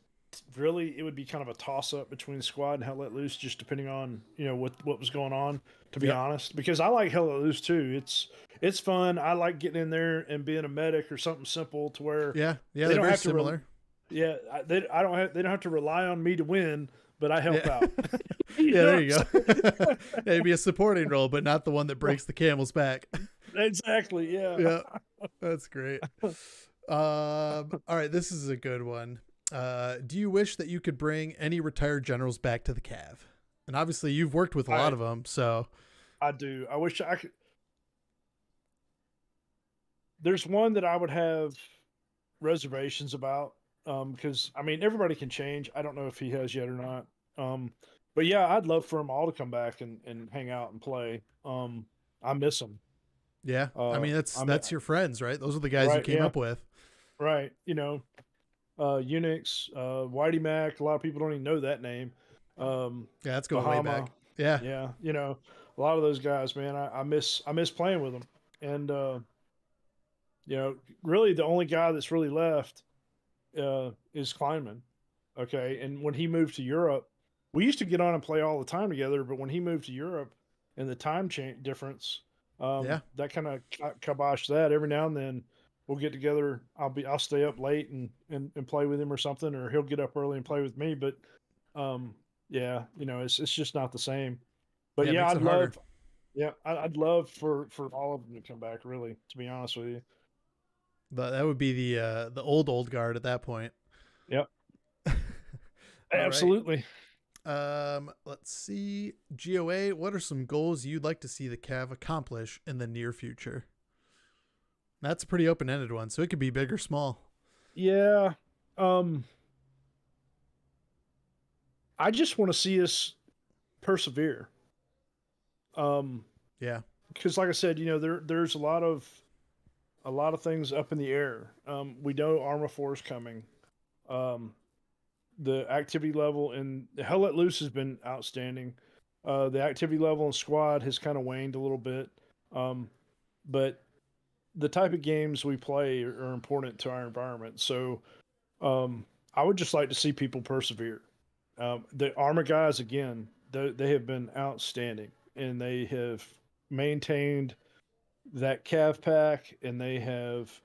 B: really it would be kind of a toss up between Squad and Hell Let Loose, just depending on what was going on. To be
A: Yep.
B: honest, because I like Hell Let Loose too. It's fun. I like getting in there and being a medic or something simple to where
A: Yeah. Yeah.
B: they
A: They're
B: don't
A: very
B: have to
A: similar.
B: yeah, they don't have to rely on me to win, but I help
A: Yeah.
B: out.
A: Yeah, there you
B: know what I'm
A: go.
B: saying?
A: It'd be a supporting role, but not the one that breaks the camel's back.
B: Exactly. Yeah.
A: Yeah, that's great. All right, this is a good one. Do you wish that you could bring any retired generals back to the Cav? And obviously, you've worked with a lot of them, so
B: I do. I wish I could. There's one that I would have reservations about, because I mean everybody can change. I don't know if he has yet or not. But yeah, I'd love for them all to come back and hang out and play. I miss them.
A: yeah. I mean,
B: I'm
A: that's your friends, right? Those are the guys you
B: right.
A: came
B: Yeah.
A: up with.
B: Right. Unix, Whitey Mac. A lot of people don't even know that name.
A: Yeah, that's going way
B: Bahama.
A: back. Yeah,
B: Yeah. A lot of those guys, man. I miss playing with them. And really the only guy that's really left is Kleinman. Okay. And when he moved to Europe, we used to get on and play all the time together, but when he moved to Europe and the time change difference,
A: Yeah.
B: that kind of kiboshed that. Every now and then we'll get together. I'll stay up late and play with him or something, or he'll get up early and play with me. But yeah, it's just not the same. But
A: Yeah, it
B: yeah,
A: makes it harder.
B: I'd love for all of them to come back. Really, to be honest with you.
A: That would be the old guard at that point.
B: Yep.
A: All right.
B: Absolutely.
A: Let's see. GOA, what are some goals you'd like to see the Cav accomplish in the near future? That's a pretty open-ended one, so it could be big or small.
B: Yeah. I just want to see us persevere.
A: Yeah.
B: Because like I said, there's a lot of things up in the air. We know Arma 4 is coming. The activity level in the Hell Let Loose has been outstanding. The activity level in Squad has kind of waned a little bit. But the type of games we play are important to our environment. So I would just like to see people persevere. The Arma guys, again, they have been outstanding, and they have maintained that Cav pack, and they have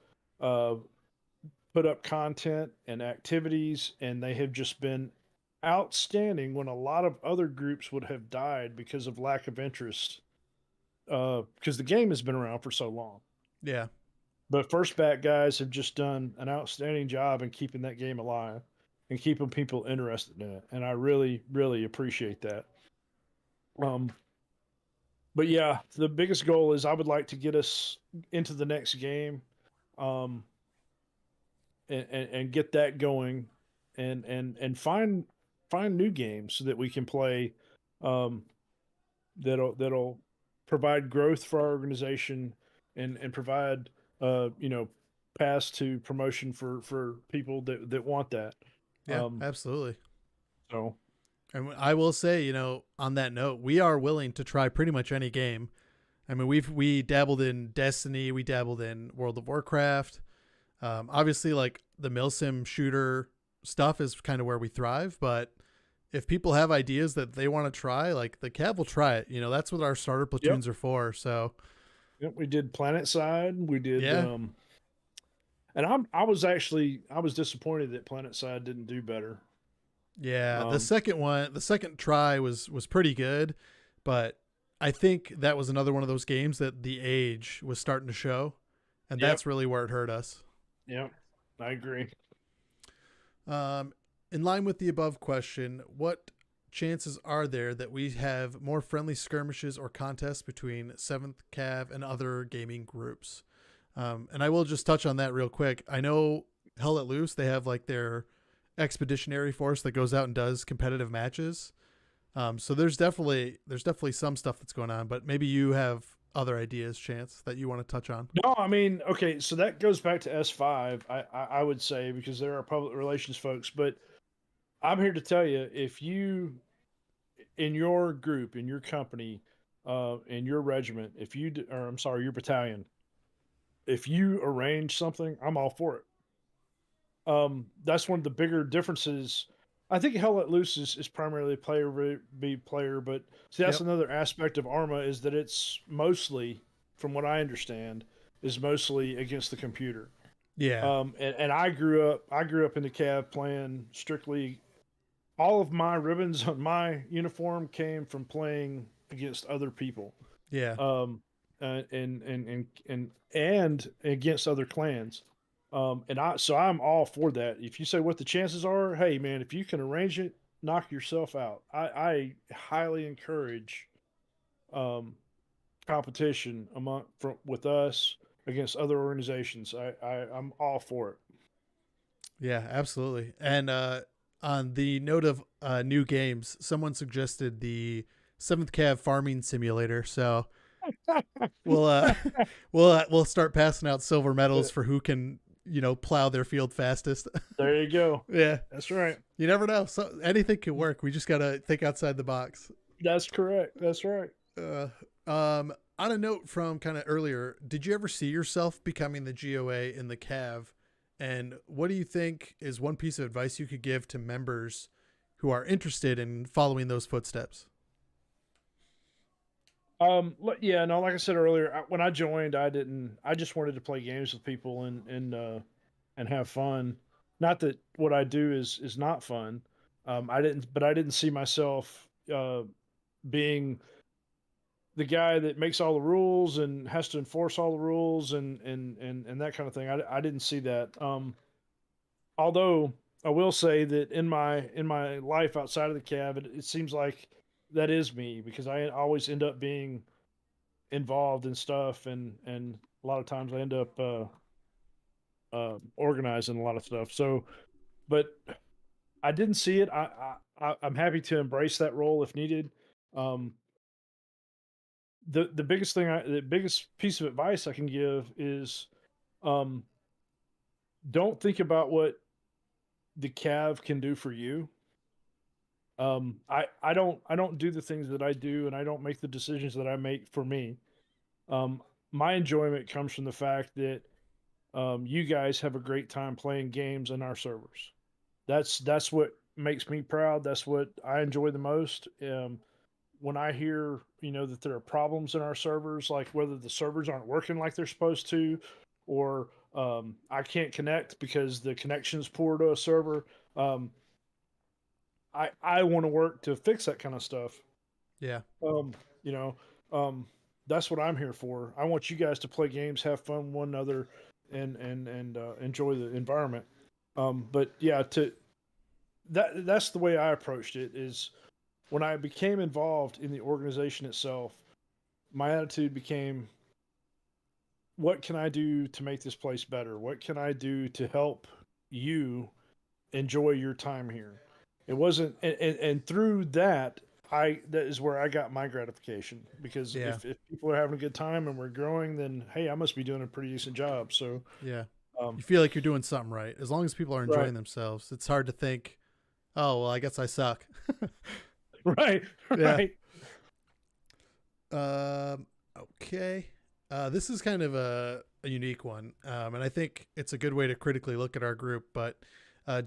B: put up content and activities, and they have just been outstanding when a lot of other groups would have died because of lack of interest. Because the game has been around for so long.
A: Yeah.
B: But First Back guys have just done an outstanding job in keeping that game alive and keeping people interested in it. And I really, really appreciate that. But yeah, the biggest goal is I would like to get us into the next game, and get that going, and find new games so that we can play, that'll provide growth for our organization and provide paths to promotion for people that want that.
A: Yeah, absolutely.
B: So
A: And I will say, on that note, we are willing to try pretty much any game. I mean, we dabbled in Destiny, we dabbled in World of Warcraft. Obviously, like the milsim shooter stuff is kind of where we thrive. But if people have ideas that they want to try, like the Cav will try it. That's what our starter platoons are for. So
B: we did Planet Side. We did.
A: Yeah.
B: And I was disappointed that Planet Side didn't do better.
A: Yeah, the second try was pretty good, but I think that was another one of those games that the age was starting to show, and that's really where it hurt us.
B: Yep, I agree.
A: In line with the above question, what chances are there that we have more friendly skirmishes or contests between 7th Cav and other gaming groups? And I will just touch on that real quick. I know Hell Let Loose, they have like their expeditionary force that goes out and does competitive matches. So there's definitely some stuff that's going on, but maybe you have other ideas, Chance, that you want to touch on.
B: No, I mean, okay, so that goes back to S5, I would say, because there are public relations folks, but I'm here to tell you, if you, in your group, in your company, in your regiment, if you, or I'm sorry, your battalion, if you arrange something, I'm all for it. That's one of the bigger differences. I think Hell Let Loose is primarily player be player, but see that's
A: Yep.
B: another aspect of Arma is that it's mostly, from what I understand, is mostly against the computer.
A: Yeah.
B: And I grew up in the Cav playing strictly. All of my ribbons on my uniform came from playing against other people.
A: Yeah.
B: And against other clans. So I'm all for that. If you say what the chances are, hey man, if you can arrange it, knock yourself out. I highly encourage um, competition with us against other organizations. I'm all for it.
A: Yeah, absolutely. And on the note of new games, someone suggested the 7th Cav farming simulator. So we'll we'll start passing out silver medals for who can, plow their field fastest.
B: There you go.
A: Yeah.
B: That's right.
A: You never know. So anything can work. We just got to think outside the box.
B: That's correct. That's right.
A: On a note from kind of earlier, did you ever see yourself becoming the GOA in the Cav? And what do you think is one piece of advice you could give to members who are interested in following those footsteps?
B: Yeah, no, like I said earlier, when I joined, I just wanted to play games with people and have fun. Not that what I do is not fun. But I didn't see myself being the guy that makes all the rules and has to enforce all the rules and that kind of thing. I didn't see that. Although I will say that in my life outside of the cab, it seems like that is me because I always end up being involved in stuff and a lot of times I end up organizing a lot of stuff. So, but I didn't see it. I'm happy to embrace that role if needed. Um, the biggest piece of advice I can give is um, don't think about what the cav can do for you. I don't do the things that I do and I don't make the decisions that I make for me. Um, my enjoyment comes from the fact that you guys have a great time playing games in our servers. That's what makes me proud. That's what I enjoy the most. When I hear that there are problems in our servers, like whether the servers aren't working like they're supposed to, or I can't connect because the connection's poor to a server. Um, I want to work to fix that kind of stuff.
A: Yeah.
B: You know, um, that's what I'm here for. I want you guys to play games, have fun with one another, and enjoy the environment. But yeah, that's the way I approached it. Is when I became involved in the organization itself, my attitude became, what can I do to make this place better? What can I do to help you enjoy your time here? It wasn't, and through that, that is where I got my gratification because
A: Yeah.
B: if people are having a good time and we're growing, then hey, I must be doing a pretty decent job. So,
A: Yeah.
B: um,
A: You feel like you're doing something right. As long as people are
B: right,
A: enjoying themselves, it's hard to think, oh, well, I guess I suck.
B: right,
A: Yeah.
B: right.
A: Okay. This is kind of a unique one. And I think it's a good way to critically look at our group. But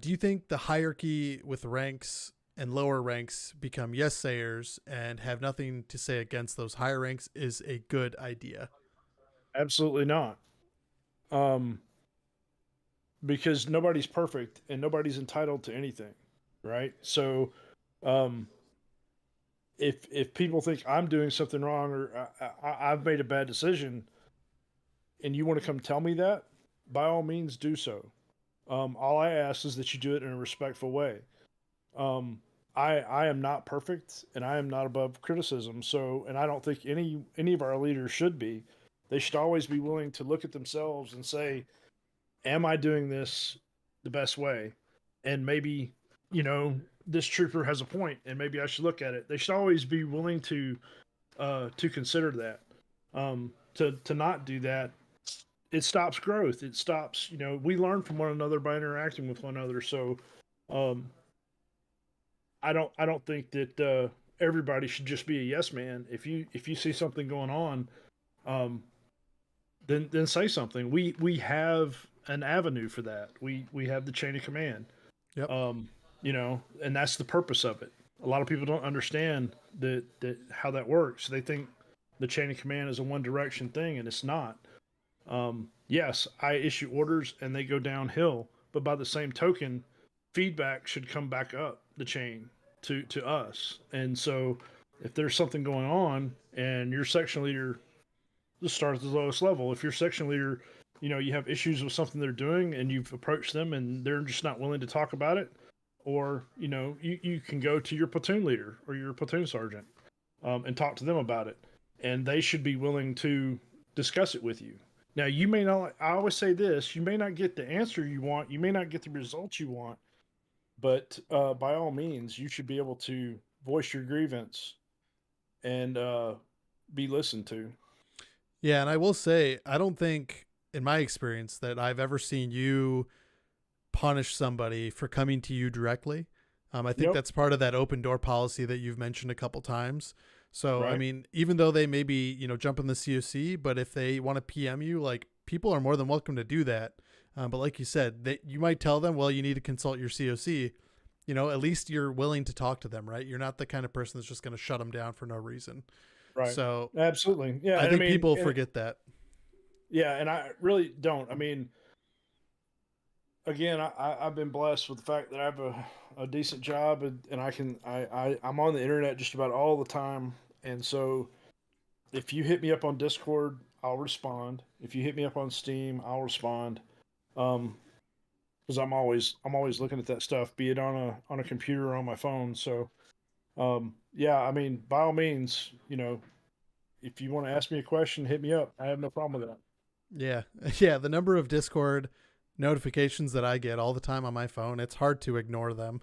A: do you think the hierarchy with ranks and lower ranks become yes sayers and have nothing to say against those higher ranks is a good idea?
B: Absolutely not. Um, because nobody's perfect and nobody's entitled to anything, right? So, um, if people think I'm doing something wrong or I've made a bad decision, and you want to come tell me that, by all means do so. All I ask is that you do it in a respectful way. Um, I am not perfect and I am not above criticism. So, and I don't think any of our leaders should be. They should always be willing to look at themselves and say, am I doing this the best way? And maybe, this trooper has a point and maybe I should look at it. They should always be willing to consider that. To not do that, it stops growth. It stops, we learn from one another by interacting with one another. So, um, I don't think that everybody should just be a yes man. If you see something going on, um, then say something. We have an avenue for that. We have the chain of command.
A: Yep.
B: And that's the purpose of it. A lot of people don't understand that how that works. They think the chain of command is a one direction thing, and it's not. Yes, I issue orders and they go downhill, but by the same token, feedback should come back up the chain to us. And so, if there's something going on and your section leader, just start at the lowest level. If your section leader, you have issues with something they're doing and you've approached them and they're just not willing to talk about it, or you can go to your platoon leader or your platoon sergeant and talk to them about it, and they should be willing to discuss it with you. Now, you may not, I always say this, you may not get the answer you want, you may not get the results you want, but by all means, you should be able to voice your grievance and be listened to.
A: Yeah, and I will say, I don't think, in my experience, that I've ever seen you punish somebody for coming to you directly. I think that's part of that open door policy that you've mentioned a couple times. So,
B: Right.
A: I mean, even though they maybe, jump in the COC, but if they want to PM you, like, people are more than welcome to do that. But like you said, that you might tell them, well, you need to consult your COC. At least you're willing to talk to them, right? You're not the kind of person that's just going to shut them down for no reason.
B: Right.
A: So
B: Absolutely. Yeah.
A: I think people forget that.
B: Yeah. And I really don't. I mean, again, I've been blessed with the fact that I have a decent job and I'm on the internet just about all the time. And so if you hit me up on Discord, I'll respond. If you hit me up on Steam, I'll respond. Because I'm always looking at that stuff, be it on a computer or on my phone. So yeah, I mean, by all means, if you want to ask me a question, hit me up. I have no problem with that.
A: Yeah. Yeah. The number of Discord notifications that I get all the time on my phone, it's hard to ignore them.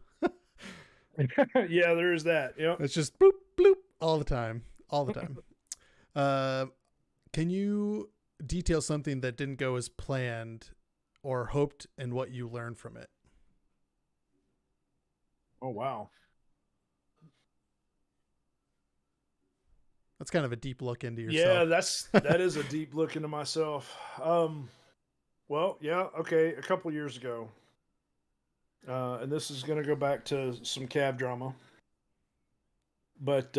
B: Yeah, there is that. Yep.
A: It's just bloop, bloop all the time. All the time. Can you detail something that didn't go as planned or hoped and what you learned from it?
B: Oh, wow.
A: That's kind of a deep look into
B: Yeah,
A: yourself.
B: that is a deep look into myself. Well, yeah, okay, a couple years ago, and this is going to go back to some cab drama, but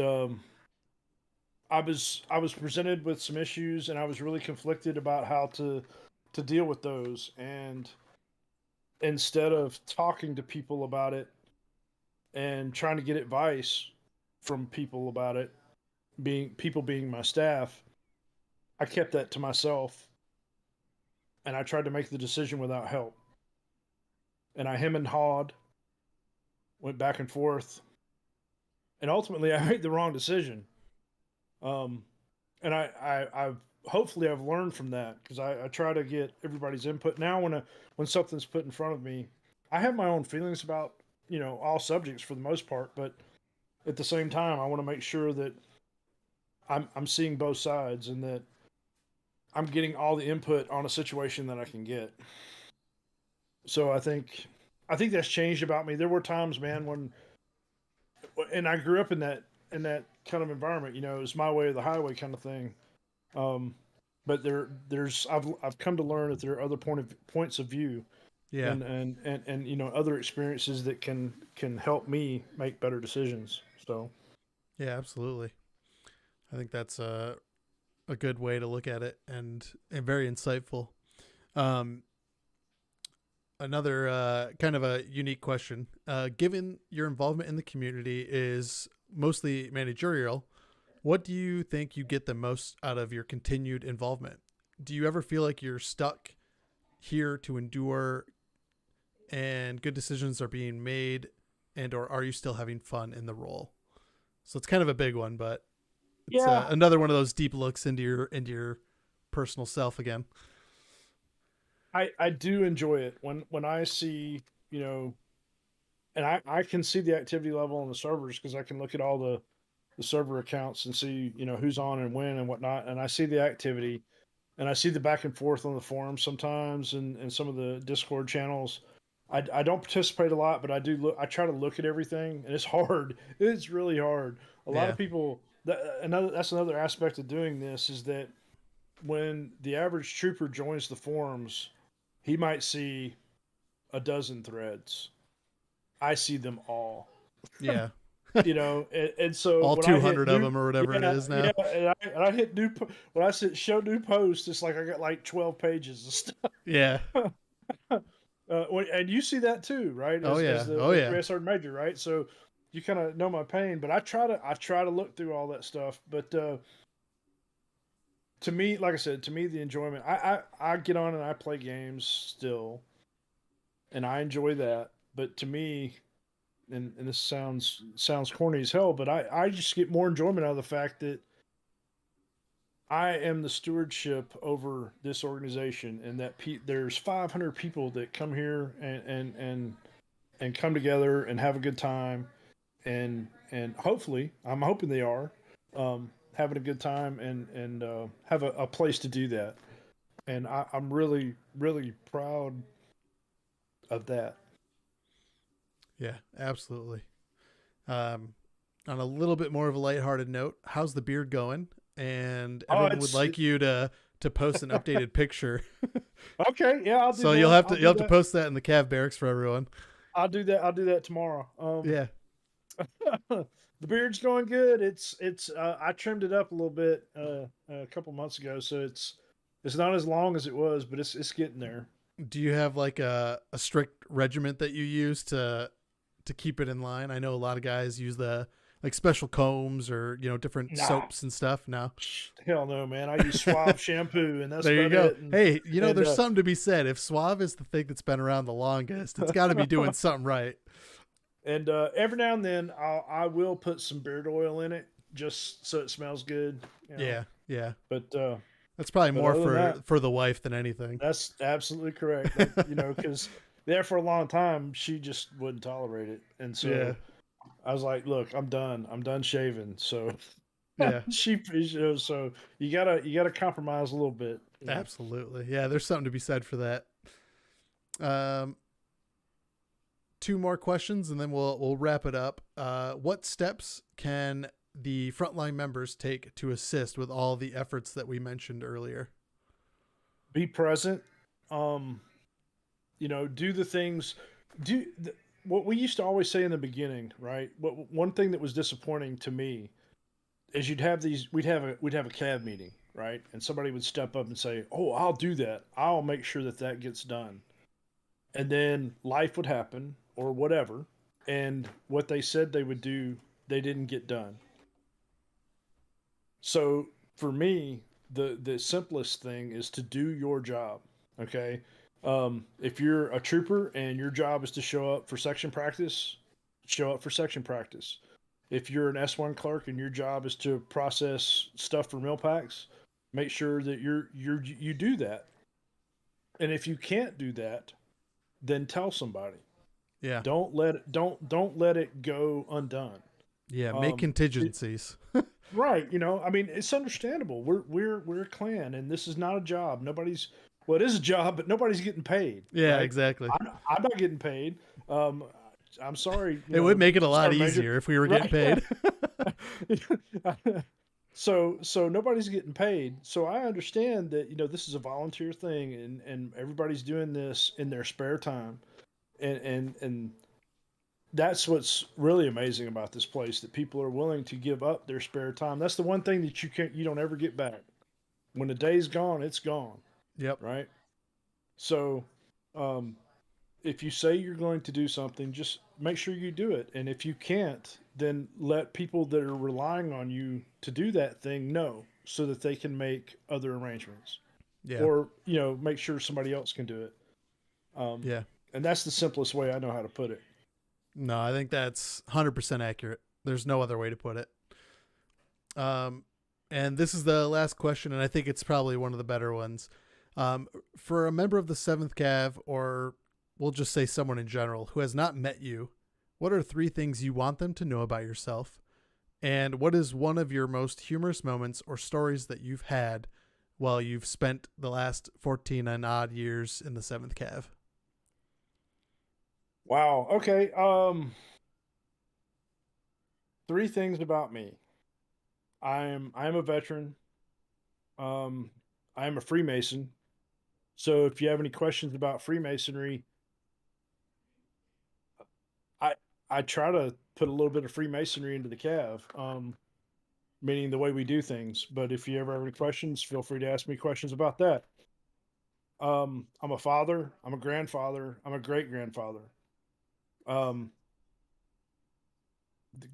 B: I was presented with some issues, and I was really conflicted about how to deal with those. And instead of talking to people about it and trying to get advice from people about it, being my staff, I kept that to myself, and I tried to make the decision without help. And I hem and hawed, went back and forth, and ultimately I made the wrong decision. Um, and I've hopefully I've learned from that, because I try to get everybody's input. Now when something's put in front of me, I have my own feelings about all subjects for the most part, but at the same time I want to make sure that I'm seeing both sides and that I'm getting all the input on a situation that I can get. So I think that's changed about me. There were times, man, and I grew up in that kind of environment. It was my way or the highway kind of thing. But I've come to learn that there are other points of view,
A: Yeah.
B: and other experiences that can help me make better decisions. So
A: Yeah, absolutely. I think that's a good way to look at it, and very insightful. Um, Another kind of a unique question. Given your involvement in the community is mostly managerial, what do you think you get the most out of your continued involvement? Do you ever feel like you're stuck here to endure and good decisions are being made and or are you still having fun in the role? So it's kind of a big one, but it's
B: Yeah,
A: another one of those deep looks into your personal self again.
B: I do enjoy it when I see, you know, and I can see the activity level on the servers because I can look at all the server accounts and see, you know, who's on and when and whatnot. And I see the activity and I see the back and forth on the forums sometimes and some of the Discord channels. I don't participate a lot, but I do look. I try to look at everything, and it's hard. It's really hard. A lot
A: Yeah.
B: of people. That's another aspect of doing this is that when the average trooper joins the forums, he might see a dozen threads. I see them all.
A: Yeah.
B: You know, and so
A: All
B: when I hit
A: 200 of
B: new,
A: them or whatever it
B: yeah,
A: is
B: yeah,
A: now.
B: and I hit new. When I said show new posts, it's like I got like 12 pages of stuff.
A: Yeah.
B: And you see that too, right?
A: Oh
B: As
A: yeah.
B: the
A: Oh yeah.
B: 3 Sergeant Major, right? So you kind of know my pain, but I try to look through all that stuff. But to me, like I said, to me the enjoyment, I get on and I play games still, and I enjoy that. But to me, and this sounds corny as hell, but I just get more enjoyment out of the fact that I am the stewardship over this organization, and that there's 500 people that come here and come together and have a good time, and hopefully, I'm hoping they are having a good time and have a place to do that. And I'm really really proud of that.
A: Yeah, absolutely. Um, on a little bit more of a lighthearted note, how's the beard going? And
B: Oh,
A: everyone would like you to post an updated picture.
B: okay. Yeah, I'll do
A: So
B: that.
A: you'll have to post that in the Cav Barracks for everyone.
B: I'll do that. I'll do that tomorrow.
A: Yeah.
B: The beard's going good. It's I trimmed it up a little bit a couple months ago, so it's not as long as it was, but it's getting there.
A: Do you have like a strict regiment that you use to keep it in line? I know a lot of guys use the like special combs or different
B: Nah,
A: soaps and stuff. No.
B: hell no, man. I use Suave shampoo, and that's
A: There you
B: about
A: go.
B: it. And,
A: Hey,
B: and
A: there's something to be said. If Suave is the thing that's been around the longest, it's got to be doing something right.
B: and every now and then I will put some beard oil in it just so it smells good. You know?
A: Yeah, yeah.
B: But
A: That's probably more
B: other than that,
A: for the wife than anything.
B: that's absolutely correct. Because there for a long time she just wouldn't tolerate it, and so.
A: Yeah,
B: I was like, "Look, I'm done. I'm done shaving." So
A: yeah.
B: so you gotta compromise a little bit. You know?
A: Absolutely. Yeah, there's something to be said for that. Um, two more questions and then we'll wrap it up. What steps can the frontline members take to assist with all the efforts that we mentioned earlier?
B: Be present. Um, do the things. What we used to always say in the beginning, right? One thing that was disappointing to me is we'd have a cab meeting, right? And somebody would step up and say, "Oh, I'll do that. I'll make sure that gets done." And then life would happen or whatever, and what they said they would do, they didn't get done. So for me, the simplest thing is to do your job. Okay, if you're a trooper and your job is to show up for section practice, show up for section practice. If you're an S1 clerk and your job is to process stuff for meal packs, make sure that you do that. And if you can't do that, then tell somebody.
A: Yeah.
B: Don't let it go undone.
A: Yeah. Make contingencies.
B: Right. I mean, it's understandable. We're a clan, and this is not a job. It is a job, but nobody's getting paid.
A: Yeah,
B: right?
A: exactly.
B: I'm not getting paid. I'm sorry.
A: It would make it a lot
B: Sergeant Major.
A: easier if we were getting paid.
B: So nobody's getting paid. So I understand that this is a volunteer thing, and everybody's doing this in their spare time, and that's what's really amazing about this place, that people are willing to give up their spare time. That's the one thing that you don't ever get back. When the day's gone, it's gone.
A: Yep.
B: Right. So, if you say you're going to do something, just make sure you do it. And if you can't, then let people that are relying on you to do that thing know, so that they can make other arrangements.
A: Yeah.
B: Or, make sure somebody else can do it.
A: Yeah.
B: And that's the simplest way I know how to put it.
A: No, I think that's 100% accurate. There's no other way to put it. And this is the last question, and I think it's probably one of the better ones. For a member of the 7th Cav, or we'll just say someone in general, who has not met you, what are 3 things you want them to know about yourself? And what is one of your most humorous moments or stories that you've had while you've spent the last 14 and odd years in the 7th Cav?
B: Wow. Okay. 3 things about me. I'm a veteran. I am a Freemason. So if you have any questions about Freemasonry, I I try to put a little bit of Freemasonry into the Cav, meaning the way we do things. But if you ever have any questions, feel free to ask me questions about that. I'm a father. I'm a grandfather. I'm a great grandfather. Um,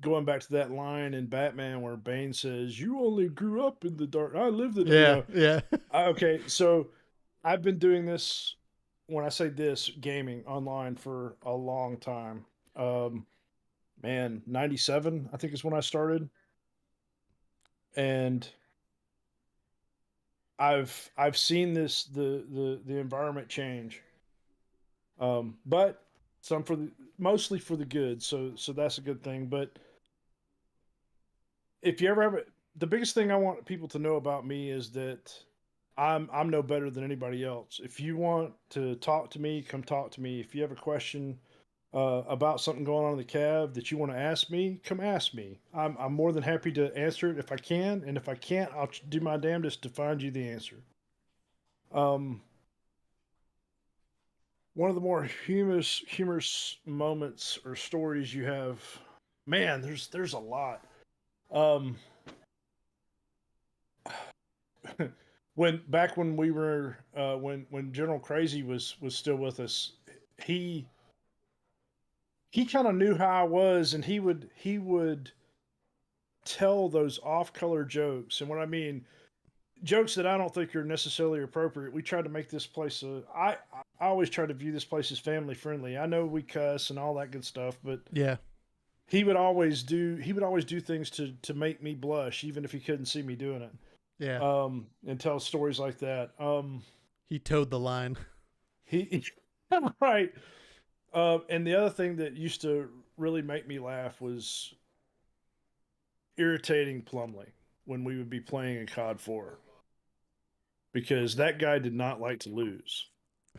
B: Going back to that line in Batman where Bane says, "You only grew up in the dark. I lived it."
A: Yeah, yeah.
B: Okay, so I've been doing this. When I say this, gaming online for a long time. Um, Man, 97 I think is when I started, and I've seen the environment change. But some for the mostly for the good. So that's a good thing. But if you ever have it, the biggest thing I want people to know about me is that I'm no better than anybody else. If you want to talk to me, come talk to me. If you have a question about something going on in the cab that you want to ask me, come ask me. I'm more than happy to answer it if I can, and if I can't, I'll do my damnedest to find you the answer. Um, One of the more humorous moments or stories you have, man, there's a lot. Um, when back when we were when General Crazy was still with us, he he kind of knew how I was, and he would tell those off color jokes. And what I mean, jokes that I don't think are necessarily appropriate. We tried to make this place I always try to view this place as family friendly. I know we cuss and all that good stuff, but
A: Yeah.
B: he would always do things to make me blush, even if he couldn't see me doing it.
A: Yeah.
B: And tell stories like that.
A: He towed the line.
B: He right. And the other thing that used to really make me laugh was irritating Plumley when we would be playing in COD 4, because that guy did not like to lose.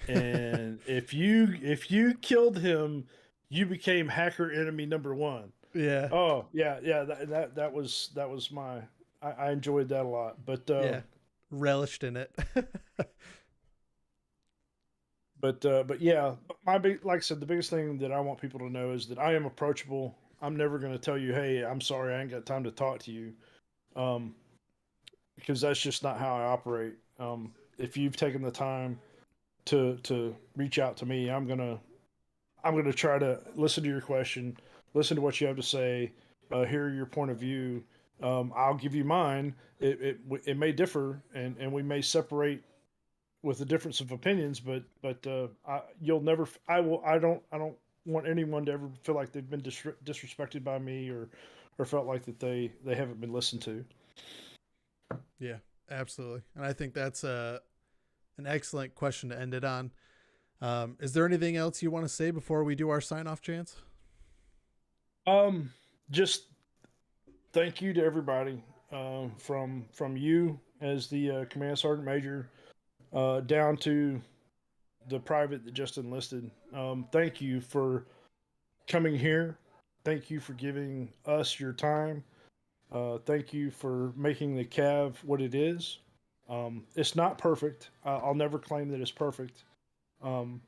B: And if you killed him, you became hacker enemy number 1.
A: Yeah.
B: Oh yeah, yeah. That was my. I enjoyed that a lot.
A: Yeah. Relished in it.
B: But yeah, my big, like I said, the biggest thing that I want people to know is that I am approachable. I'm never going to tell you, hey, I'm sorry, I ain't got time to talk to you, um, because that's just not how I operate. If you've taken the time to reach out to me, I'm gonna try to listen to your question, listen to what you have to say, hear your point of view. I'll give you mine. It may differ, and we may separate with a difference of opinions, but you'll never. I don't want anyone to ever feel like they've been disrespected by me, or felt like that they haven't been listened to.
A: Yeah, absolutely. And I think that's an excellent question to end it on. Is there anything else you want to say before we do our sign off, Chance?
B: Just thank you to everybody, from you as the command sergeant major, down to the private that just enlisted. Thank you for coming here. Thank you for giving us your time. Thank you for making the Cav what it is. It's not perfect. I'll never claim that it's perfect. Um,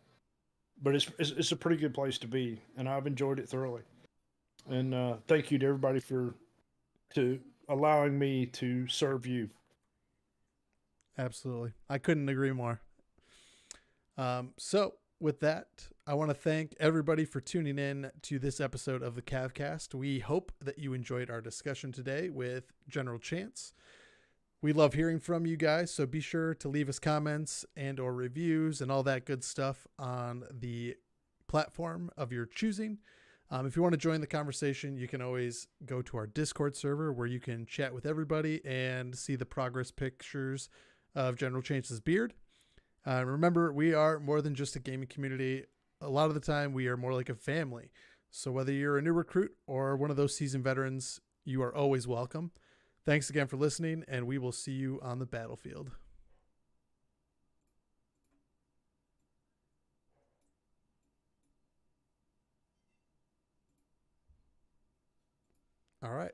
B: but it's a pretty good place to be, and I've enjoyed it thoroughly. And thank you to everybody for to allowing me to serve you.
A: Absolutely. I couldn't agree more. So with that, I want to thank everybody for tuning in to this episode of the Cavcast. We hope that you enjoyed our discussion today with General Chance. We love hearing from you guys, so be sure to leave us comments and or reviews and all that good stuff on the platform of your choosing. If you want to join the conversation, you can always go to our Discord server where you can chat with everybody and see the progress pictures of General Chance's beard. Remember, we are more than just a gaming community. A lot of the time, we are more like a family. So whether you're a new recruit or one of those seasoned veterans, you are always welcome. Thanks again for listening, and we will see you on the battlefield. All right.